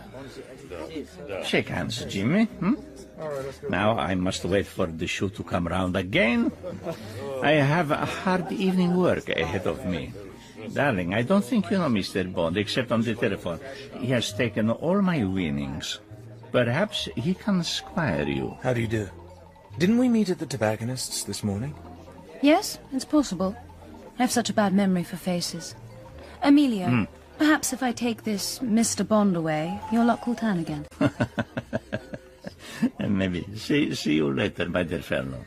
shake hands, Jimmy. Now I must wait for the shoe to come round again. I have a hard evening work ahead of me. Darling, I don't think you know Mr. Bond, except on the telephone. He has taken all my winnings. Perhaps he can squire you. How do you do? Didn't we meet at the tobacconist's this morning? Yes, it's possible. I have such a bad memory for faces. Emilio, perhaps if I take this Mr. Bond away, your luck will turn again. Maybe. See you later, my dear fellow.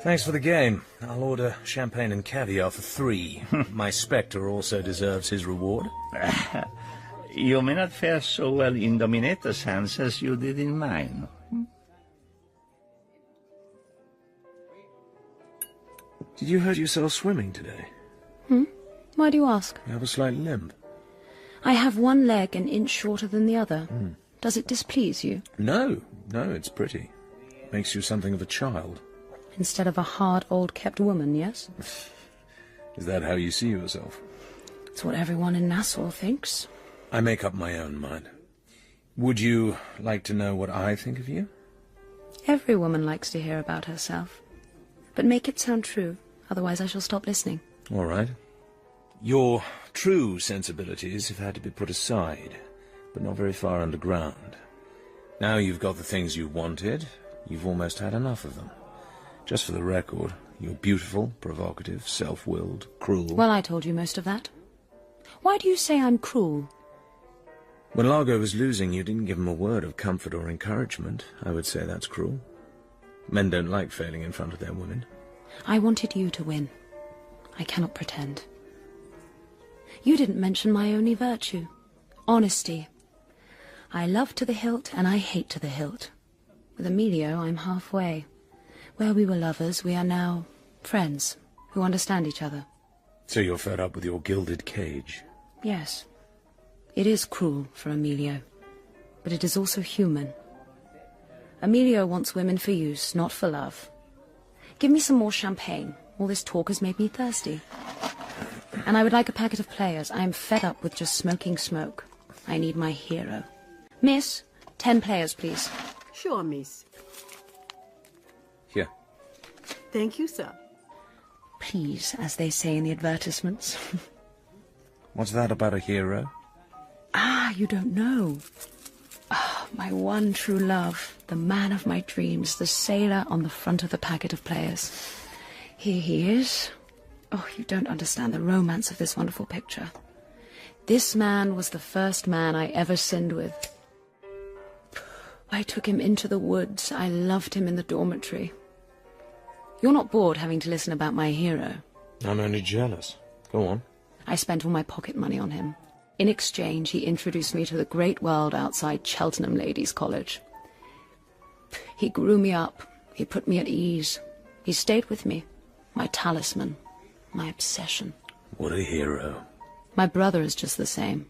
Thanks for the game. I'll order champagne and caviar for 3. My spectre also deserves his reward. You may not fare so well in Dominator's hands as you did in mine. Did you hurt yourself swimming today? Why do you ask? You have a slight limp. I have one leg an inch shorter than the other. Does it displease you? No, it's pretty. Makes you something of a child. Instead of a hard, old-kept woman, yes? Is that how you see yourself? It's what everyone in Nassau thinks. I make up my own mind. Would you like to know what I think of you? Every woman likes to hear about herself. But make it sound true, otherwise I shall stop listening. All right. Your true sensibilities have had to be put aside, but not very far underground. Now you've got the things you wanted, you've almost had enough of them. Just for the record, you're beautiful, provocative, self-willed, cruel. Well, I told you most of that. Why do you say I'm cruel? When Largo was losing, you didn't give him a word of comfort or encouragement. I would say that's cruel. Men don't like failing in front of their women. I wanted you to win. I cannot pretend. You didn't mention my only virtue. Honesty. I love to the hilt and I hate to the hilt. With Emilio, I'm halfway. Where we were lovers, we are now friends who understand each other. So you're fed up with your gilded cage? Yes. It is cruel for Emilio, but it is also human. Emilio wants women for use, not for love. Give me some more champagne. All this talk has made me thirsty. And I would like a packet of players. I am fed up with just smoking smoke. I need my hero. Miss, 10 players, please. Sure, miss. Here. Thank you, sir. Please, as they say in the advertisements. What's that about a hero? Ah, you don't know. Ah, my one true love, the man of my dreams, the sailor on the front of the packet of players. Here he is. Oh, you don't understand the romance of this wonderful picture. This man was the first man I ever sinned with. I took him into the woods. I loved him in the dormitory. You're not bored having to listen about my hero? I'm only jealous. Go on. I spent all my pocket money on him. In exchange, he introduced me to the great world outside Cheltenham Ladies' College. He grew me up. He put me at ease. He stayed with me. My talisman. My obsession. What a hero. My brother is just the same.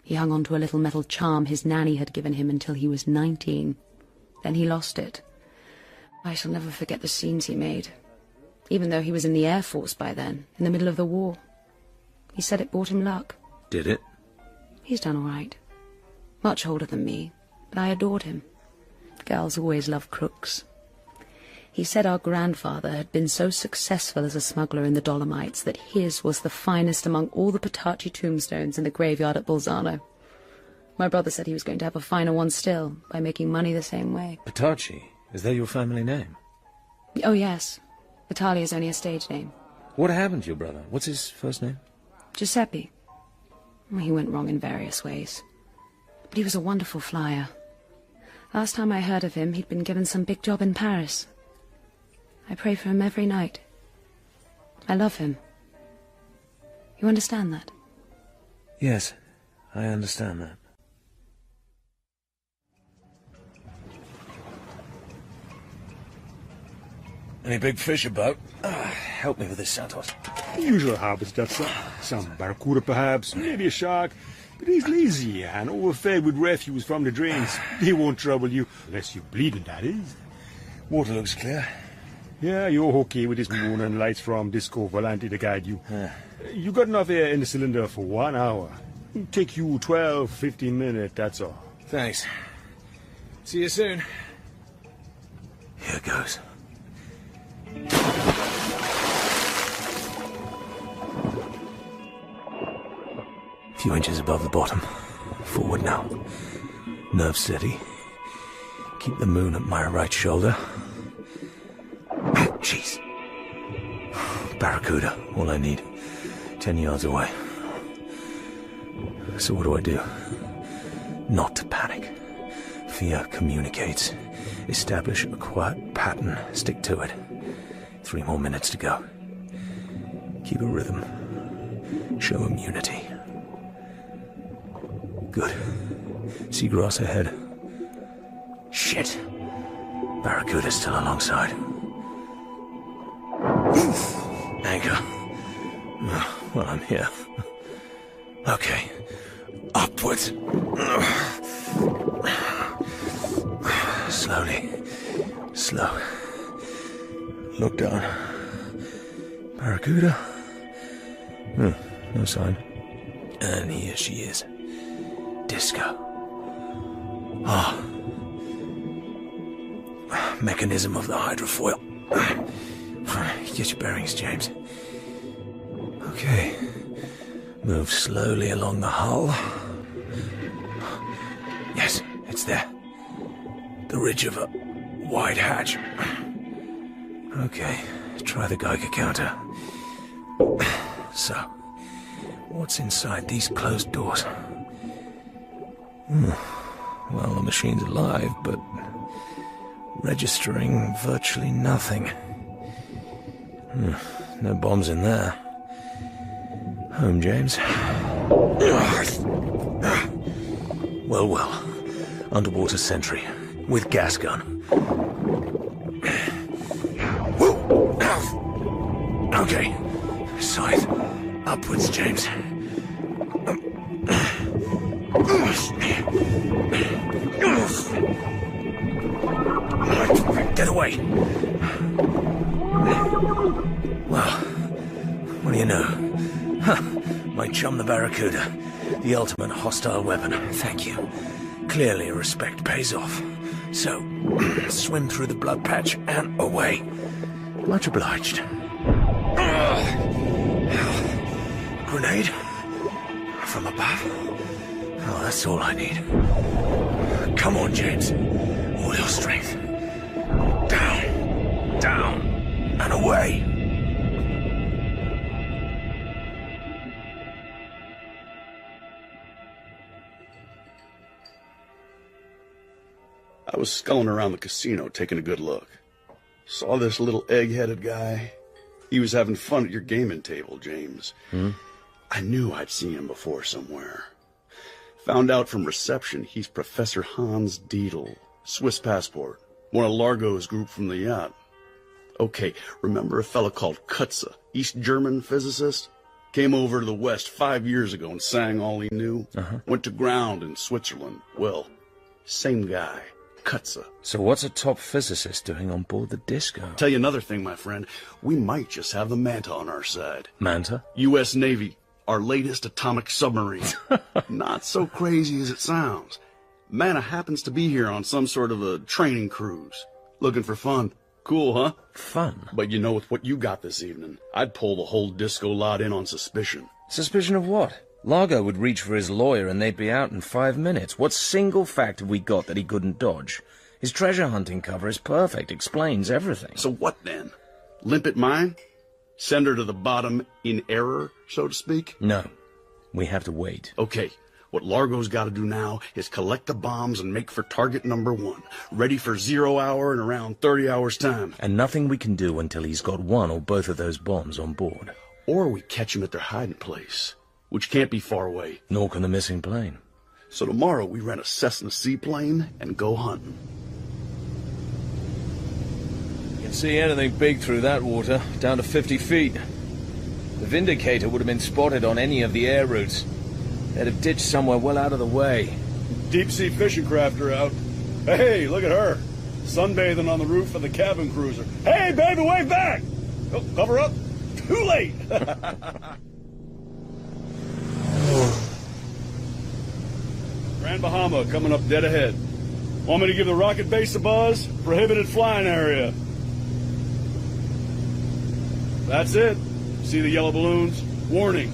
He hung on to a little metal charm his nanny had given him until he was 19. Then he lost it. I shall never forget the scenes he made. Even though he was in the Air Force by then, in the middle of the war. He said it brought him luck. Did it? He's done all right. Much older than me, but I adored him. Girls always love crooks. He said our grandfather had been so successful as a smuggler in the Dolomites that his was the finest among all the Patachi tombstones in the graveyard at Bolzano. My brother said he was going to have a finer one still, by making money the same way. Patachi? Is that your family name? Oh, yes. Vitalia is only a stage name. What happened to your brother? What's his first name? Giuseppe. He went wrong in various ways. But he was a wonderful flyer. Last time I heard of him, he'd been given some big job in Paris. I pray for him every night. I love him. You understand that? Yes, I understand that. Any big fish about? Help me with this, Santos. The usual habitats, some barracuda perhaps, maybe a shark. But he's lazy and overfed with refuse from the drains. He won't trouble you, unless you're bleeding, that is. Water looks clear. Yeah, you're okay with this moon and lights from Disco Volante to guide you. You got enough air in the cylinder for 1 hour. It'll take you 12, 15 minutes, that's all. Thanks. See you soon. Here goes. A few inches above the bottom. Forward now. Nerve steady. Keep the moon at my right shoulder. Jeez. Barracuda, all I need. 10 yards away. So what do? Not to panic. Fear communicates. Establish a quiet pattern. Stick to it. 3 more minutes to go. Keep a rhythm. Show immunity. Good. Seagrass ahead. Shit. Barracuda's still alongside. Anchor. Well, I'm here. Okay. Upwards. Slowly. Slow. Look down. Barracuda? No sign. And here she is. Disco. Ah. Mechanism of the hydrofoil. Get your bearings, James. Okay. Move slowly along the hull. Yes, it's there. The ridge of a wide hatch. Okay, try the Geiger counter. So, what's inside these closed doors? Well, the machine's alive, but registering virtually nothing. No bombs in there. Home, James. Well. Underwater sentry. With gas gun. Okay. Scythe. Upwards, James. Get away. Well, what do you know? My chum the Barracuda. The ultimate hostile weapon. Thank you. Clearly respect pays off. So, swim through the blood patch and away. Much obliged. Grenade? From above? Oh, that's all I need. Come on, James. All your strength. Down, and away. I was sculling around the casino taking a good look. Saw this little egg-headed guy. He was having fun at your gaming table, James. I knew I'd seen him before somewhere. Found out from reception he's Professor Hans Dietl, Swiss passport, one of Largo's group from the yacht. Okay, remember a fella called Kutze, East German physicist? Came over to the West 5 years ago and sang all he knew. Went to ground in Switzerland. Well, same guy, Kutze. So what's a top physicist doing on board the Disco? Tell you another thing, my friend. We might just have the Manta on our side. Manta? U.S. Navy, our latest atomic submarine. Not so crazy as it sounds. Manta happens to be here on some sort of a training cruise. Looking for fun. Cool, huh? Fun? But you know, with what you got this evening, I'd pull the whole Disco lot in on suspicion. Suspicion of what? Largo would reach for his lawyer and they'd be out in 5 minutes. What single fact have we got that he couldn't dodge? His treasure hunting cover is perfect, explains everything. So what then? Limp at mine? Send her to the bottom in error, so to speak? No. We have to wait. Okay. What Largo's got to do now is collect the bombs and make for target number 1. Ready for 0 hour in around 30 hours' time. And nothing we can do until he's got one or both of those bombs on board. Or we catch him at their hiding place, which can't be far away. Nor can the missing plane. So tomorrow we rent a Cessna seaplane and go hunting. You can see anything big through that water, down to 50 feet. The Vindicator would have been spotted on any of the air routes. They'd have ditched somewhere well out of the way. Deep-sea fishing craft are out. Hey, look at her. Sunbathing on the roof of the cabin cruiser. Hey, baby, wave back! Oh, cover up. Too late! Grand Bahama coming up dead ahead. Want me to give the rocket base a buzz? Prohibited flying area. That's it. See the yellow balloons? Warning.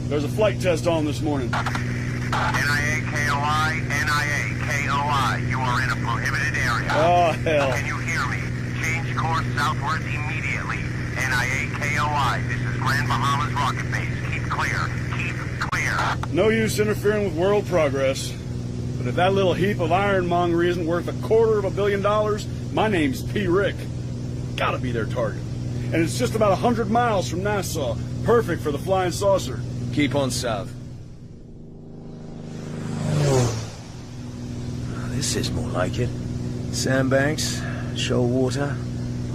There's a flight test on this morning. NIA-KOI, NIA-KOI. You are in a prohibited area. Oh, hell. Can you hear me? Change course southwards immediately. NIA-KOI. This is Grand Bahamas rocket base. Keep clear. Keep clear. No use interfering with world progress. But if that little heap of ironmongery isn't worth $250 million, my name's P. Rick. Gotta be their target. And it's just about 100 miles from Nassau. Perfect for the flying saucer. Keep on south. This is more like it. Sandbanks, shoal water,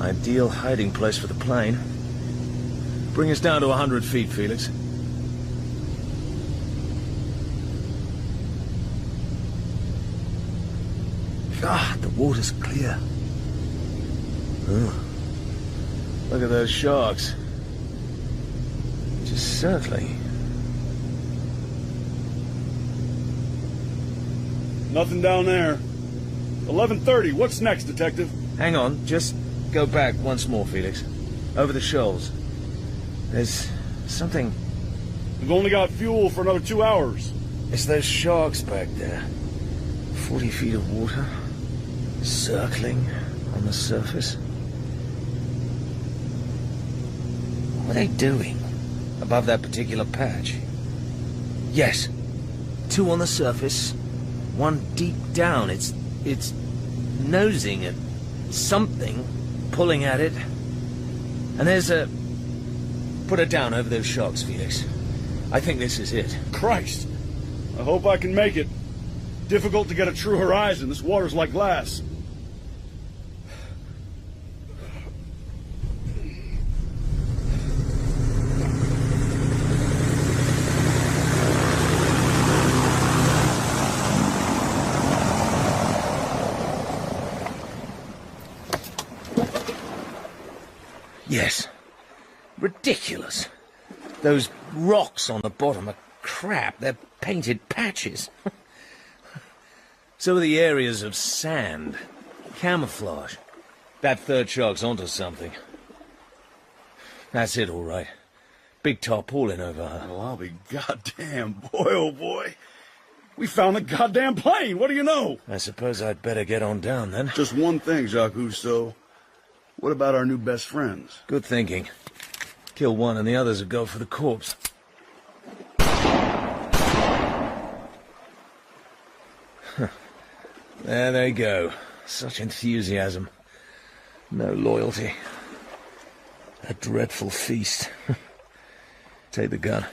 ideal hiding place for the plane. Bring us down to 100 feet, Felix. God, the water's clear. Oh. Look at those sharks. Just circling. Nothing down there. 11:30. What's next, Detective? Hang on. Just go back once more, Felix. Over the shoals. There's something... We've only got fuel for another 2 hours. It's those sharks back there. 40 feet of water. Circling on the surface. What are they doing? Above that particular patch? Yes. 2 on the surface. 1 deep down. It's nosing at something, pulling at it. And there's a... Put it down over those sharks, Felix. I think this is it. Christ! I hope I can make it. Difficult to get a true horizon. This water's like glass. Yes. Ridiculous. Those rocks on the bottom are crap. They're painted patches. So are the areas of sand. Camouflage. That third shark's onto something. That's it, all right. Big tarpaulin over her. Well, I'll be goddamn, boy, oh boy. We found the goddamn plane. What do you know? I suppose I'd better get on down, then. Just one thing, Jacques Cousteau. What about our new best friends? Good thinking. Kill one and the others will go for the corpse. There they go. Such enthusiasm. No loyalty. A dreadful feast. Take the gun.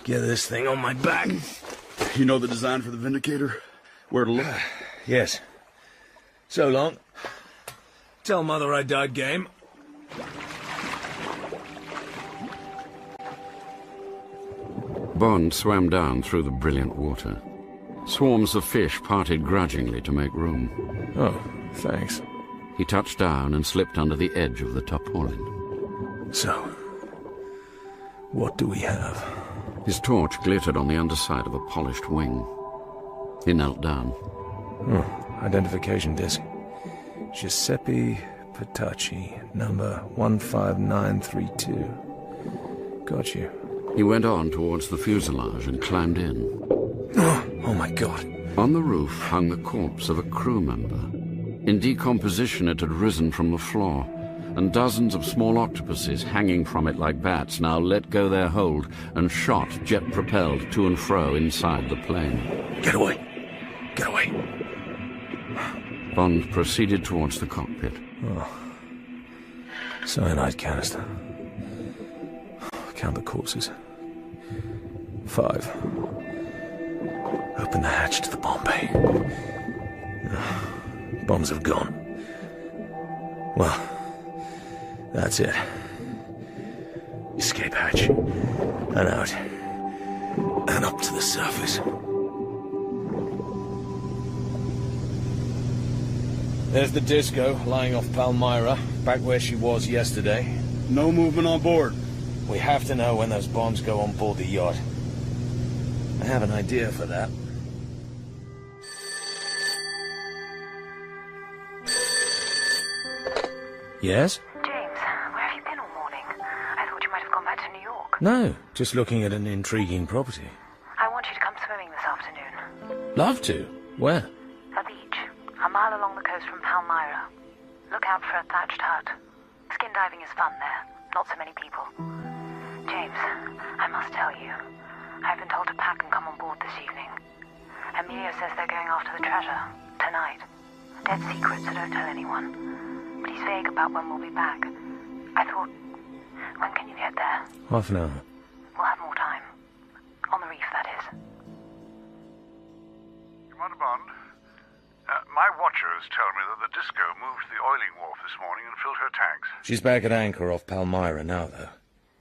Get this thing on my back. You know the design for the Vindicator? Where to look? Yes. So long. Tell Mother I died game. Bond swam down through the brilliant water. Swarms of fish parted grudgingly to make room. Oh, thanks. He touched down and slipped under the edge of the tarpaulin. So, what do we have? His torch glittered on the underside of a polished wing. He knelt down. Identification disc. Giuseppe Petacci, number 15932. Got you. He went on towards the fuselage and climbed in. Oh my God. On the roof hung the corpse of a crew member. In decomposition it had risen from the floor, and dozens of small octopuses hanging from it like bats now let go their hold and shot, jet-propelled, to and fro inside the plane. Get away! Get away! Bond proceeded towards the cockpit. Cyanide canister. Count the corpses. 5. Open the hatch to the bomb bay. Bombs have gone. Well, that's it. Escape hatch. And out. And up to the surface. There's the Disco, lying off Palmyra, back where she was yesterday. No movement on board. We have to know when those bombs go on board the yacht. I have an idea for that. Yes? James, where have you been all morning? I thought you might have gone back to New York. No, just looking at an intriguing property. I want you to come swimming this afternoon. Love to. Where? A beach, a mile along the coast from Palmyra. Look out for a thatched hut. Skin diving is fun there. Not so many people. James, I must tell you, I've been told to pack and come on board this evening. Emilio says they're going after the treasure, tonight. Dead secret, so don't tell anyone. But he's vague about when we'll be back. I thought, when can you get there? Half an hour. We'll have more time. On the reef, that is. Commander Bond, my watchers tell me that the Disco moved to the oiling wharf this morning and filled her tanks. She's back at anchor off Palmyra now, though.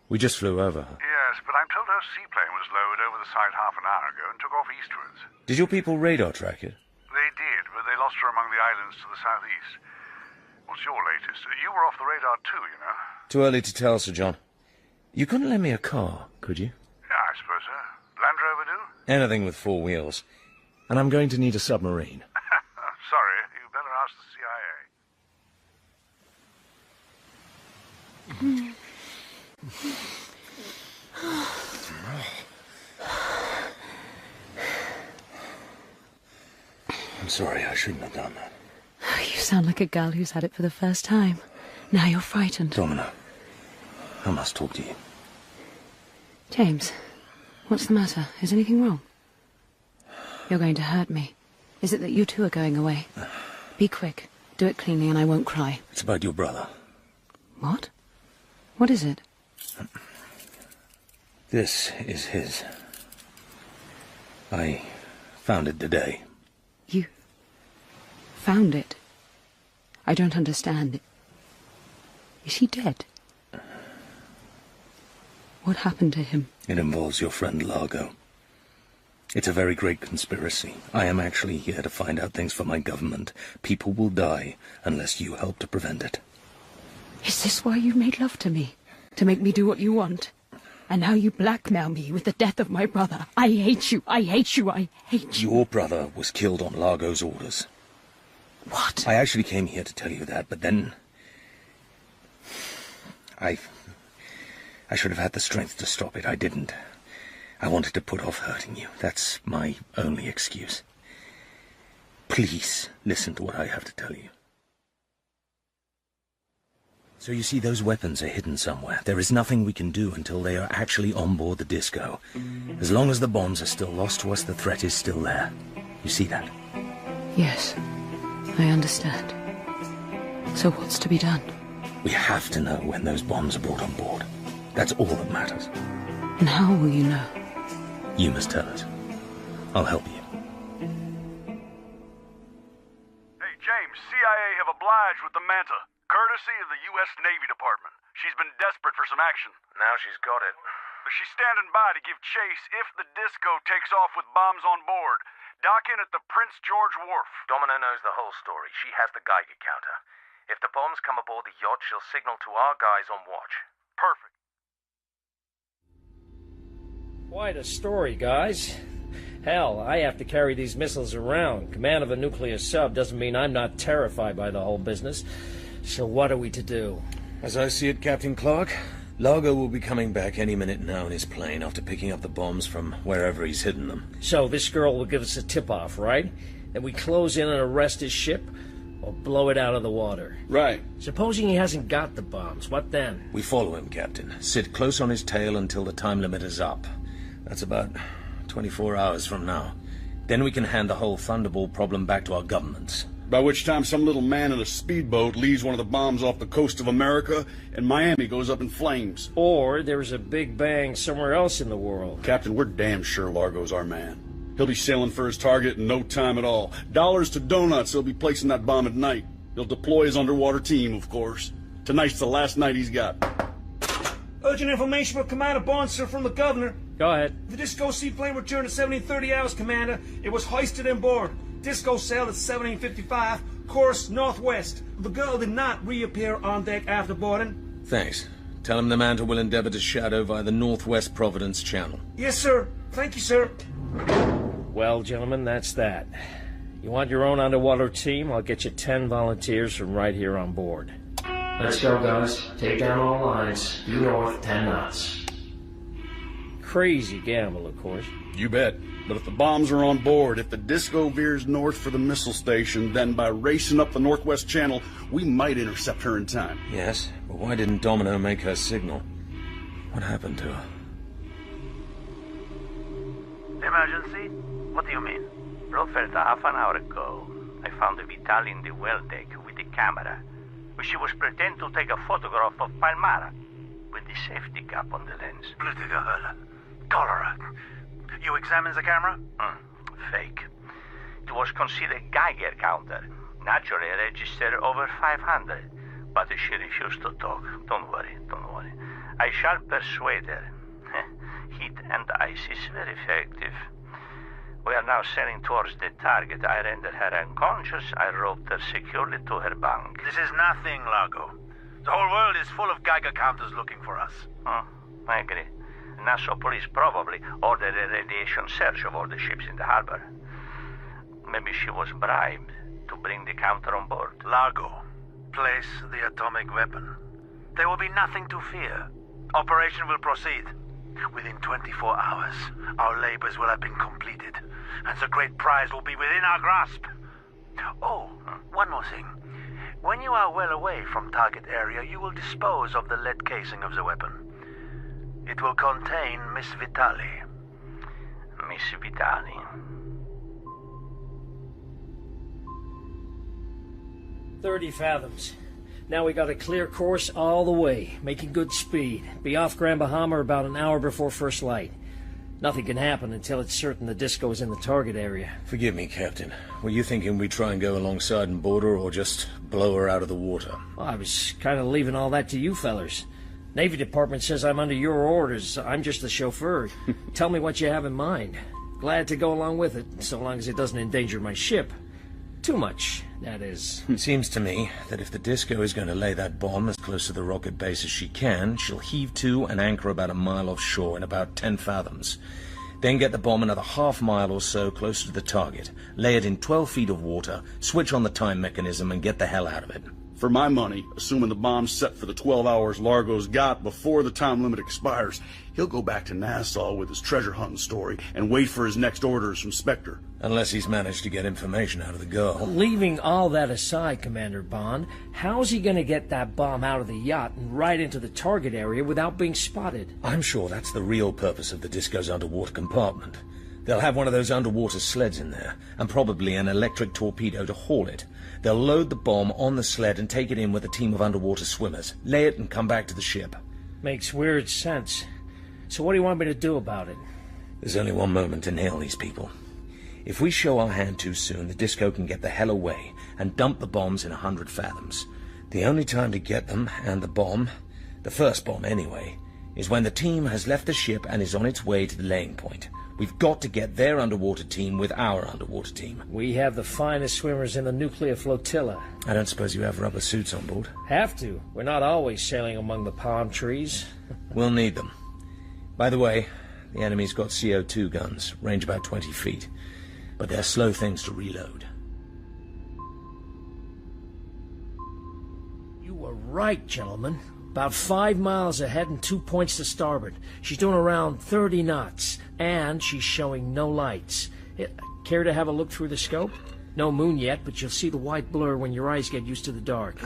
We just flew over her. Yes, but I'm told her seaplane was lowered over the site half an hour ago and took off eastwards. Did your people radar track it? They did, but they lost her among the islands to the southeast. What's your latest? You were off the radar too, you know. Too early to tell, Sir John. You couldn't lend me a car, could you? Yeah, I suppose so. Land Rover do? Anything with 4 wheels. And I'm going to need a submarine. Sorry, you better ask the CIA. I'm sorry, I shouldn't have done that. You sound like a girl who's had it for the first time. Now you're frightened. Domino, I must talk to you. James, what's the matter? Is anything wrong? You're going to hurt me. Is it that you two are going away? Be quick. Do it cleanly and I won't cry. It's about your brother. What? What is it? This is his. I found it today. You found it? I don't understand. Is he dead? What happened to him? It involves your friend Largo. It's a very great conspiracy. I am actually here to find out things for my government. People will die unless you help to prevent it. Is this why you made love to me? To make me do what you want? And now you blackmail me with the death of my brother. I hate you, I hate you, I hate you. Your brother was killed on Largo's orders. What? I actually came here to tell you that, but then... I should have had the strength to stop it. I didn't. I wanted to put off hurting you. That's my only excuse. Please listen to what I have to tell you. So you see, those weapons are hidden somewhere. There is nothing we can do until they are actually on board the Disco. As long as the bombs are still lost to us, the threat is still there. You see that? Yes, I understand. So what's to be done? We have to know when those bombs are brought on board. That's all that matters. And how will you know? You must tell us. I'll help you. Hey, James, CIA have obliged with the Manta, courtesy of the U.S. Navy Department. She's been desperate for some action. Now she's got it. But she's standing by to give chase if the Disco takes off with bombs on board. Dock in at the Prince George Wharf. Domino knows the whole story. She has the Geiger counter. If the bombs come aboard the yacht, she'll signal to our guys on watch. Perfect. Quite a story, guys. Hell, I have to carry these missiles around. Command of a nuclear sub doesn't mean I'm not terrified by the whole business. So what are we to do? As I see it, Captain Clark, Largo will be coming back any minute now in his plane after picking up the bombs from wherever he's hidden them. So this girl will give us a tip-off, right? That we close in and arrest his ship? Or blow it out of the water? Right. Supposing he hasn't got the bombs, what then? We follow him, Captain. Sit close on his tail until the time limit is up. That's about 24 hours from now. Then we can hand the whole Thunderball problem back to our governments. By which time some little man in a speedboat leaves one of the bombs off the coast of America, and Miami goes up in flames. Or there's a big bang somewhere else in the world. Captain, we're damn sure Largo's our man. He'll be sailing for his target in no time at all. Dollars to donuts, he'll be placing that bomb at night. He'll deploy his underwater team, of course. Tonight's the last night he's got. Urgent information for Commander Barnes, sir, from the governor. Go ahead. The Disco seaplane returned at 17:30 hours, Commander. It was hoisted on board. Disco sailed at 17:55, course northwest. The girl did not reappear on deck after boarding. Thanks. Tell him the Manta will endeavor to shadow via the Northwest Providence Channel. Yes, sir. Thank you, sir. Well, gentlemen, that's that. You want your own underwater team? I'll get you 10 volunteers from right here on board. Let's go, guys. Take down all lines. Due north, 10 knots. Crazy gamble, of course. You bet. But if the bombs are on board, if the Disco veers north for the missile station, then by racing up the Northwest Channel, we might intercept her in time. Yes, but why didn't Domino make her signal? What happened to her? Emergency? What do you mean? Blofeld, half an hour ago, I found Vitali in the well deck with a camera. She was pretending to take a photograph of Palmara with the safety cap on the lens. Bloody hell. Cholera. You examined the camera? Fake. It was considered Geiger counter. Naturally registered over 500. But she refused to talk. Don't worry. I shall persuade her. Heat and ice is very effective. We are now sailing towards the target. I rendered her unconscious. I roped her securely to her bunk. This is nothing, Largo. The whole world is full of Geiger counters looking for us. I agree. Nassau police probably ordered a radiation search of all the ships in the harbor. Maybe she was bribed to bring the counter on board. Largo, place the atomic weapon. There will be nothing to fear. Operation will proceed. Within 24 hours, our labors will have been completed, and the great prize will be within our grasp. Oh, one more thing. When you are well away from target area, you will dispose of the lead casing of the weapon. It will contain Miss Vitali. Miss Vitali. 30 fathoms. Now we got a clear course all the way, making good speed. Be off Grand Bahama about an hour before first light. Nothing can happen until it's certain the Disco is in the target area. Forgive me, Captain. Were you thinking we'd try and go alongside and board her, or just blow her out of the water? Well, I was kind of leaving all that to you fellers. Navy Department says I'm under your orders. I'm just the chauffeur. Tell me what you have in mind. Glad to go along with it, so long as it doesn't endanger my ship. Too much, that is. It seems to me that if the Disco is going to lay that bomb as close to the rocket base as she can, she'll heave to and anchor about a mile offshore in about 10 fathoms. Then get the bomb another half mile or so closer to the target, lay it in 12 feet of water, switch on the time mechanism, and get the hell out of it. For my money, assuming the bomb's set for the 12 hours Largo's got before the time limit expires, he'll go back to Nassau with his treasure hunting story and wait for his next orders from SPECTRE. Unless he's managed to get information out of the girl. Leaving all that aside, Commander Bond, how's he gonna get that bomb out of the yacht and right into the target area without being spotted? I'm sure that's the real purpose of the Disco's underwater compartment. They'll have one of those underwater sleds in there, and probably an electric torpedo to haul it. They'll load the bomb on the sled and take it in with a team of underwater swimmers. Lay it and come back to the ship. Makes weird sense. So what do you want me to do about it? There's only one moment to nail these people. If we show our hand too soon, the Disco can get the hell away and dump the bombs in 100 fathoms. The only time to get them, and the bomb, the first bomb anyway, is when the team has left the ship and is on its way to the laying point. We've got to get their underwater team with our underwater team. We have the finest swimmers in the nuclear flotilla. I don't suppose you have rubber suits on board? Have to. We're not always sailing among the palm trees. We'll need them. By the way, the enemy's got CO2 guns, range about 20 feet. But they're slow things to reload. You were right, gentlemen. About 5 miles ahead and 2 points to starboard. She's doing around 30 knots, and she's showing no lights. Care to have a look through the scope? No moon yet, but you'll see the white blur when your eyes get used to the dark.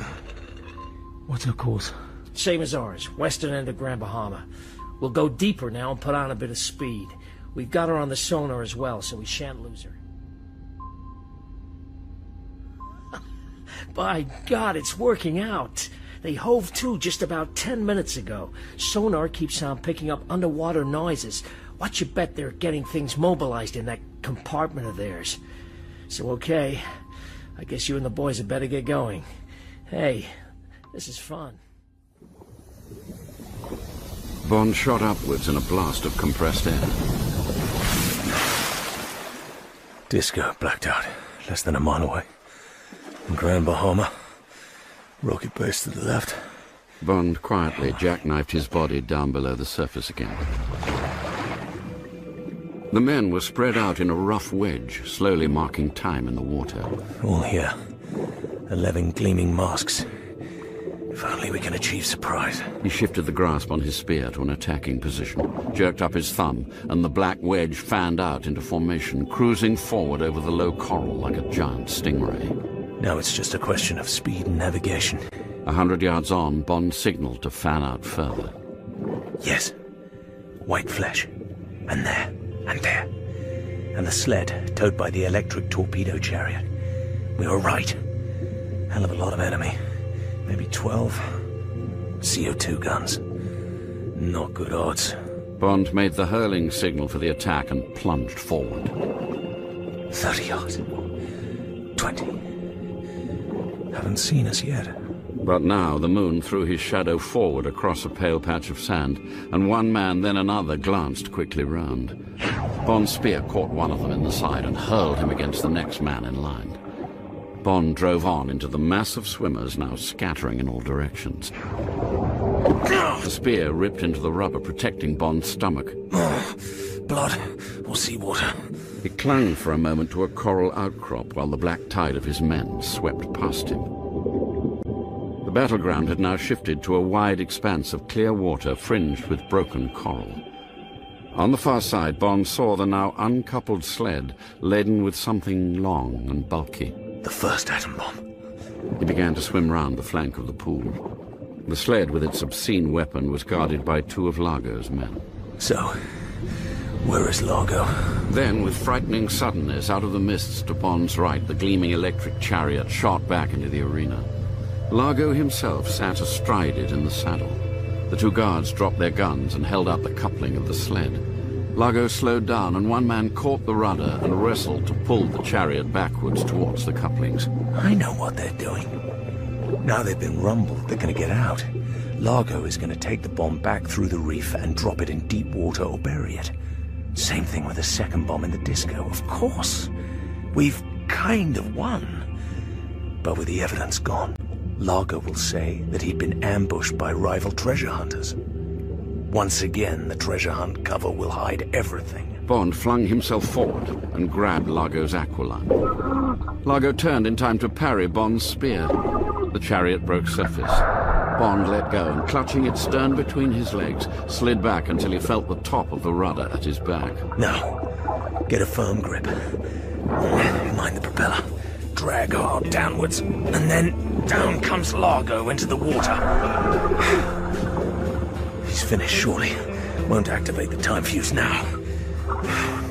What's her course? Same as ours, western end of Grand Bahama. We'll go deeper now and put on a bit of speed. We've got her on the sonar as well, so we shan't lose her. By God, it's working out. They hove to just about 10 minutes ago. Sonar keeps on picking up underwater noises. What you bet they're getting things mobilized in that compartment of theirs? So, okay, I guess you and the boys had better get going. Hey, this is fun. Bond shot upwards in a blast of compressed air. Disco blacked out, less than a mile away. In Grand Bahama. Rocket base to the left. Bond quietly jackknifed his body down below the surface again. The men were spread out in a rough wedge, slowly marking time in the water. All here. 11 gleaming masks. If only we can achieve surprise. He shifted the grasp on his spear to an attacking position, jerked up his thumb, and the black wedge fanned out into formation, cruising forward over the low coral like a giant stingray. Now it's just a question of speed and navigation. 100 yards on, Bond signaled to fan out further. Yes. White flesh. And there. And there. And the sled, towed by the electric torpedo chariot. We were right. Hell of a lot of enemy. Maybe 12. CO2 guns. Not good odds. Bond made the hurling signal for the attack and plunged forward. 30 yards. 20. Haven't seen us yet. But now the moon threw his shadow forward across a pale patch of sand, and one man, then another, glanced quickly round. Bond's spear caught one of them in the side and hurled him against the next man in line. Bond drove on into the mass of swimmers now scattering in all directions. The spear ripped into the rubber, protecting Bond's stomach. Blood or seawater. He clung for a moment to a coral outcrop while the black tide of his men swept past him. The battleground had now shifted to a wide expanse of clear water fringed with broken coral. On the far side, Bond saw the now uncoupled sled laden with something long and bulky. The first atom bomb. He began to swim round the flank of the pool. The sled with its obscene weapon was guarded by 2 of Largo's men. So, where is Largo? Then, with frightening suddenness, out of the mists to Bond's right, the gleaming electric chariot shot back into the arena. Largo himself sat astride it in the saddle. The 2 guards dropped their guns and held out the coupling of the sled. Largo slowed down, and one man caught the rudder and wrestled to pull the chariot backwards towards the couplings. I know what they're doing. Now they've been rumbled, they're going to get out. Largo is going to take the bomb back through the reef and drop it in deep water or bury it. Same thing with the second bomb in the Disco, of course. We've kind of won. But with the evidence gone, Largo will say that he'd been ambushed by rival treasure hunters. Once again, the treasure hunt cover will hide everything. Bond flung himself forward and grabbed Largo's aqualine. Largo turned in time to parry Bond's spear. The chariot broke surface. Bond let go and, clutching its stern between his legs, slid back until he felt the top of the rudder at his back. Now, get a firm grip. Mind the propeller. Drag hard downwards, and then down comes Largo into the water. He's finished, surely. Won't activate the time fuse now.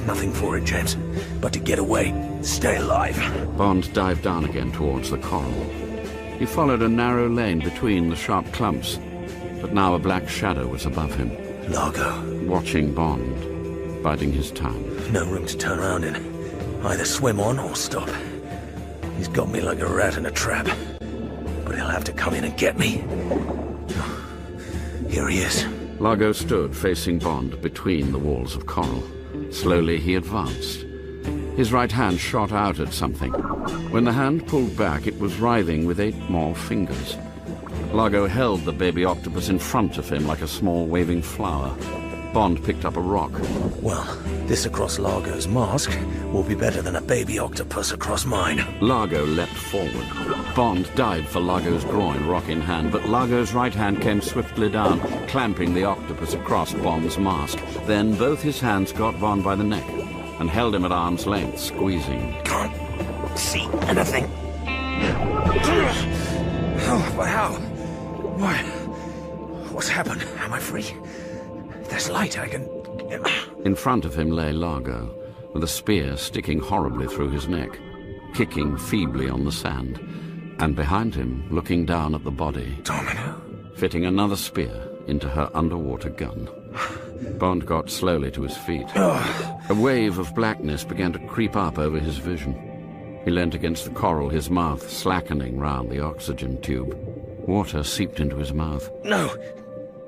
Nothing for it, James, but to get away. Stay alive. Bond dived down again towards the coral. He followed a narrow lane between the sharp clumps, but now a black shadow was above him. Largo. Watching Bond, biding his time. No room to turn around in. Either swim on or stop. He's got me like a rat in a trap. But he'll have to come in and get me. Here he is. Largo stood facing Bond between the walls of coral. Slowly he advanced. His right hand shot out at something. When the hand pulled back, it was writhing with 8 more fingers. Largo held the baby octopus in front of him like a small waving flower. Bond picked up a rock. Well, this across Largo's mask will be better than a baby octopus across mine. Largo leapt forward. Bond dived for Largo's groin, rock in hand, but Largo's right hand came swiftly down, clamping the octopus across Bond's mask. Then both his hands got Bond by the neck and held him at arm's length, squeezing. Can't see anything. Oh, but how? What? What's happened? Am I free? There's light, I can... In front of him lay Largo, with a spear sticking horribly through his neck, kicking feebly on the sand, and behind him, looking down at the body, Domino, fitting another spear into her underwater gun. Bond got slowly to his feet. A wave of blackness began to creep up over his vision. He leant against the coral, his mouth slackening round the oxygen tube. Water seeped into his mouth. No!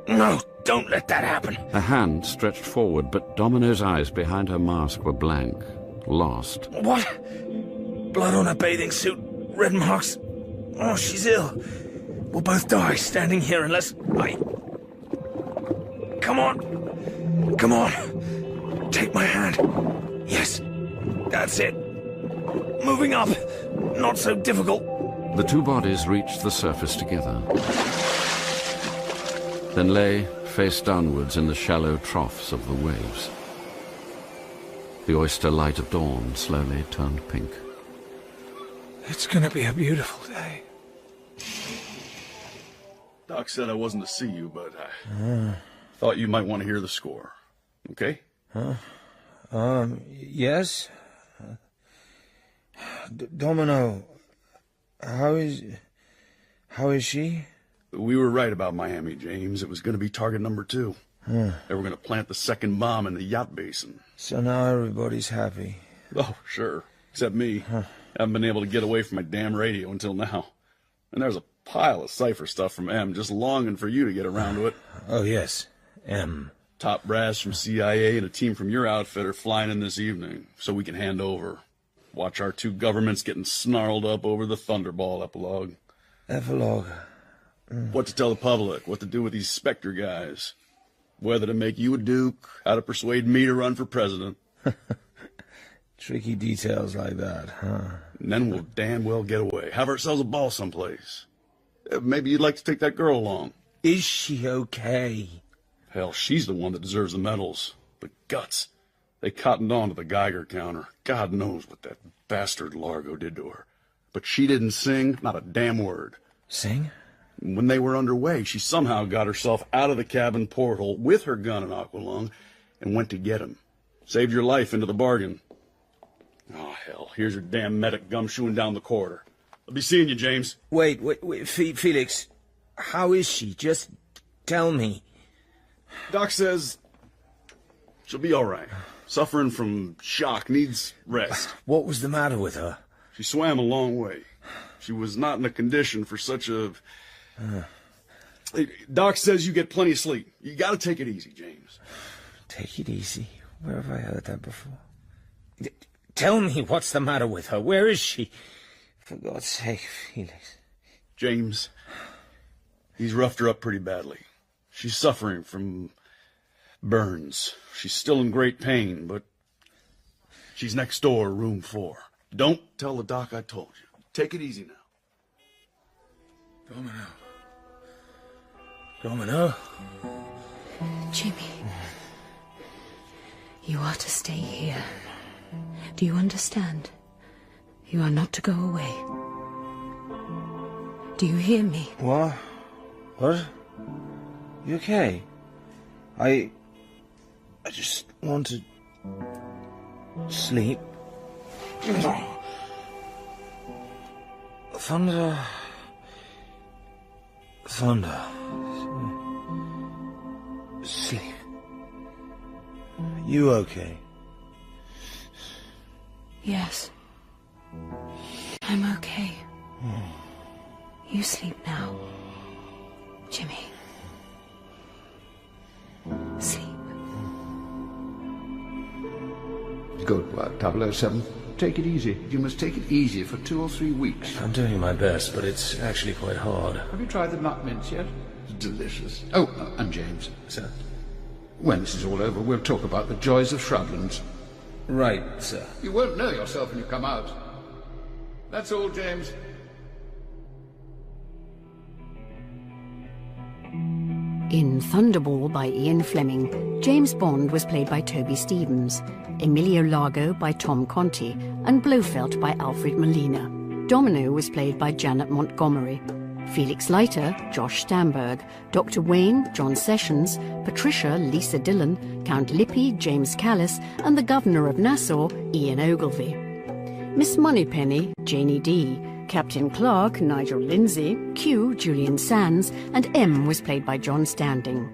No! Don't let that happen! A hand stretched forward, but Domino's eyes behind her mask were blank, lost. What? Blood on her bathing suit, red marks. Oh, she's ill. We'll both die standing here unless I... Come on! Come on! Take my hand. Yes, that's it. Moving up. Not so difficult. The 2 bodies reached the surface together, then lay face downwards in the shallow troughs of the waves. The oyster light of dawn slowly turned pink. It's gonna be a beautiful day. Doc said I wasn't to see you, but I thought you might want to hear the score. Okay? Yes? Domino, how is she? We were right about Miami, James. It was going to be target number 2. They were going to plant the second bomb in the yacht basin. So now everybody's happy. Oh, sure. Except me. Haven't been able to get away from my damn radio until now. And there's a pile of cipher stuff from M just longing for you to get around to it. Oh, yes. M. Top brass from CIA and a team from your outfit are flying in this evening, so we can hand over. Watch our 2 governments getting snarled up over the Thunderball epilogue. Epilogue. What to tell the public, what to do with these SPECTRE guys. Whether to make you a duke, how to persuade me to run for president. Tricky details like that, huh? And then we'll damn well get away. Have ourselves a ball someplace. Maybe you'd like to take that girl along. Is she okay? Hell, she's the one that deserves the medals. The guts. They cottoned on to the Geiger counter. God knows what that bastard Largo did to her. But she didn't sing, not a damn word. Sing? When they were underway, she somehow got herself out of the cabin porthole with her gun and aqualung and went to get him. Saved your life into the bargain. Oh, hell, here's your damn medic gumshoeing down the corridor. I'll be seeing you, James. Wait, Felix. How is she? Just tell me. Doc says she'll be all right. Suffering from shock, needs rest. What was the matter with her? She swam a long way. She was not in a condition for such a... Doc says you get plenty of sleep. You gotta take it easy, James. Take it easy? Where have I heard that before? Tell me what's the matter with her. Where is she? For God's sake, Felix. James, he's roughed her up pretty badly. She's suffering from burns. She's still in great pain, but she's next door, room 4. Don't tell the doc I told you. Take it easy now. Domino. Jimmy, you are to stay here. Do you understand? You are not to go away. Do you hear me? What? You okay? I just want to Sleep. Thunder. Sleep. You okay? Yes. I'm okay. You sleep now, Jimmy. Sleep. Good work, 007. Take it easy. You must take it easy for 2 or 3 weeks. I'm doing my best, but it's actually quite hard. Have you tried the nut mince yet? It's delicious. Oh, and James. Sir? When this is all over, we'll talk about the joys of shrublands. Right, sir. You won't know yourself when you come out. That's all, James. In Thunderball by Ian Fleming, James Bond was played by Toby Stephens, Emilio Largo by Tom Conti, and Blofeld by Alfred Molina. Domino was played by Janet Montgomery. Felix Leiter, Josh Stamberg, Dr. Wayne, John Sessions, Patricia, Lisa Dillon, Count Lippy, James Callis, and the Governor of Nassau, Ian Ogilvy. Miss Moneypenny, Janie D., Captain Clark, Nigel Lindsay, Q, Julian Sands, and M was played by John Standing.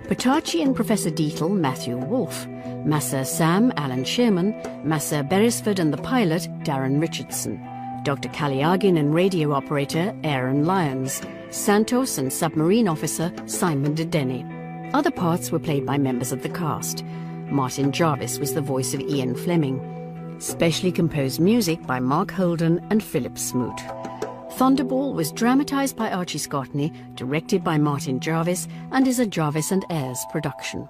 Patachi and Professor Deetle, Matthew Wolfe. Massa Sam, Alan Shearman. Massa Beresford and the pilot, Darren Richardson. Dr. Kaliagin and radio operator, Aaron Lyons. Santos and submarine officer, Simon de Denny. Other parts were played by members of the cast. Martin Jarvis was the voice of Ian Fleming. Specially composed music by Mark Holden and Philip Smoot. Thunderball was dramatised by Archie Scotney, directed by Martin Jarvis, and is a Jarvis and Ayres production.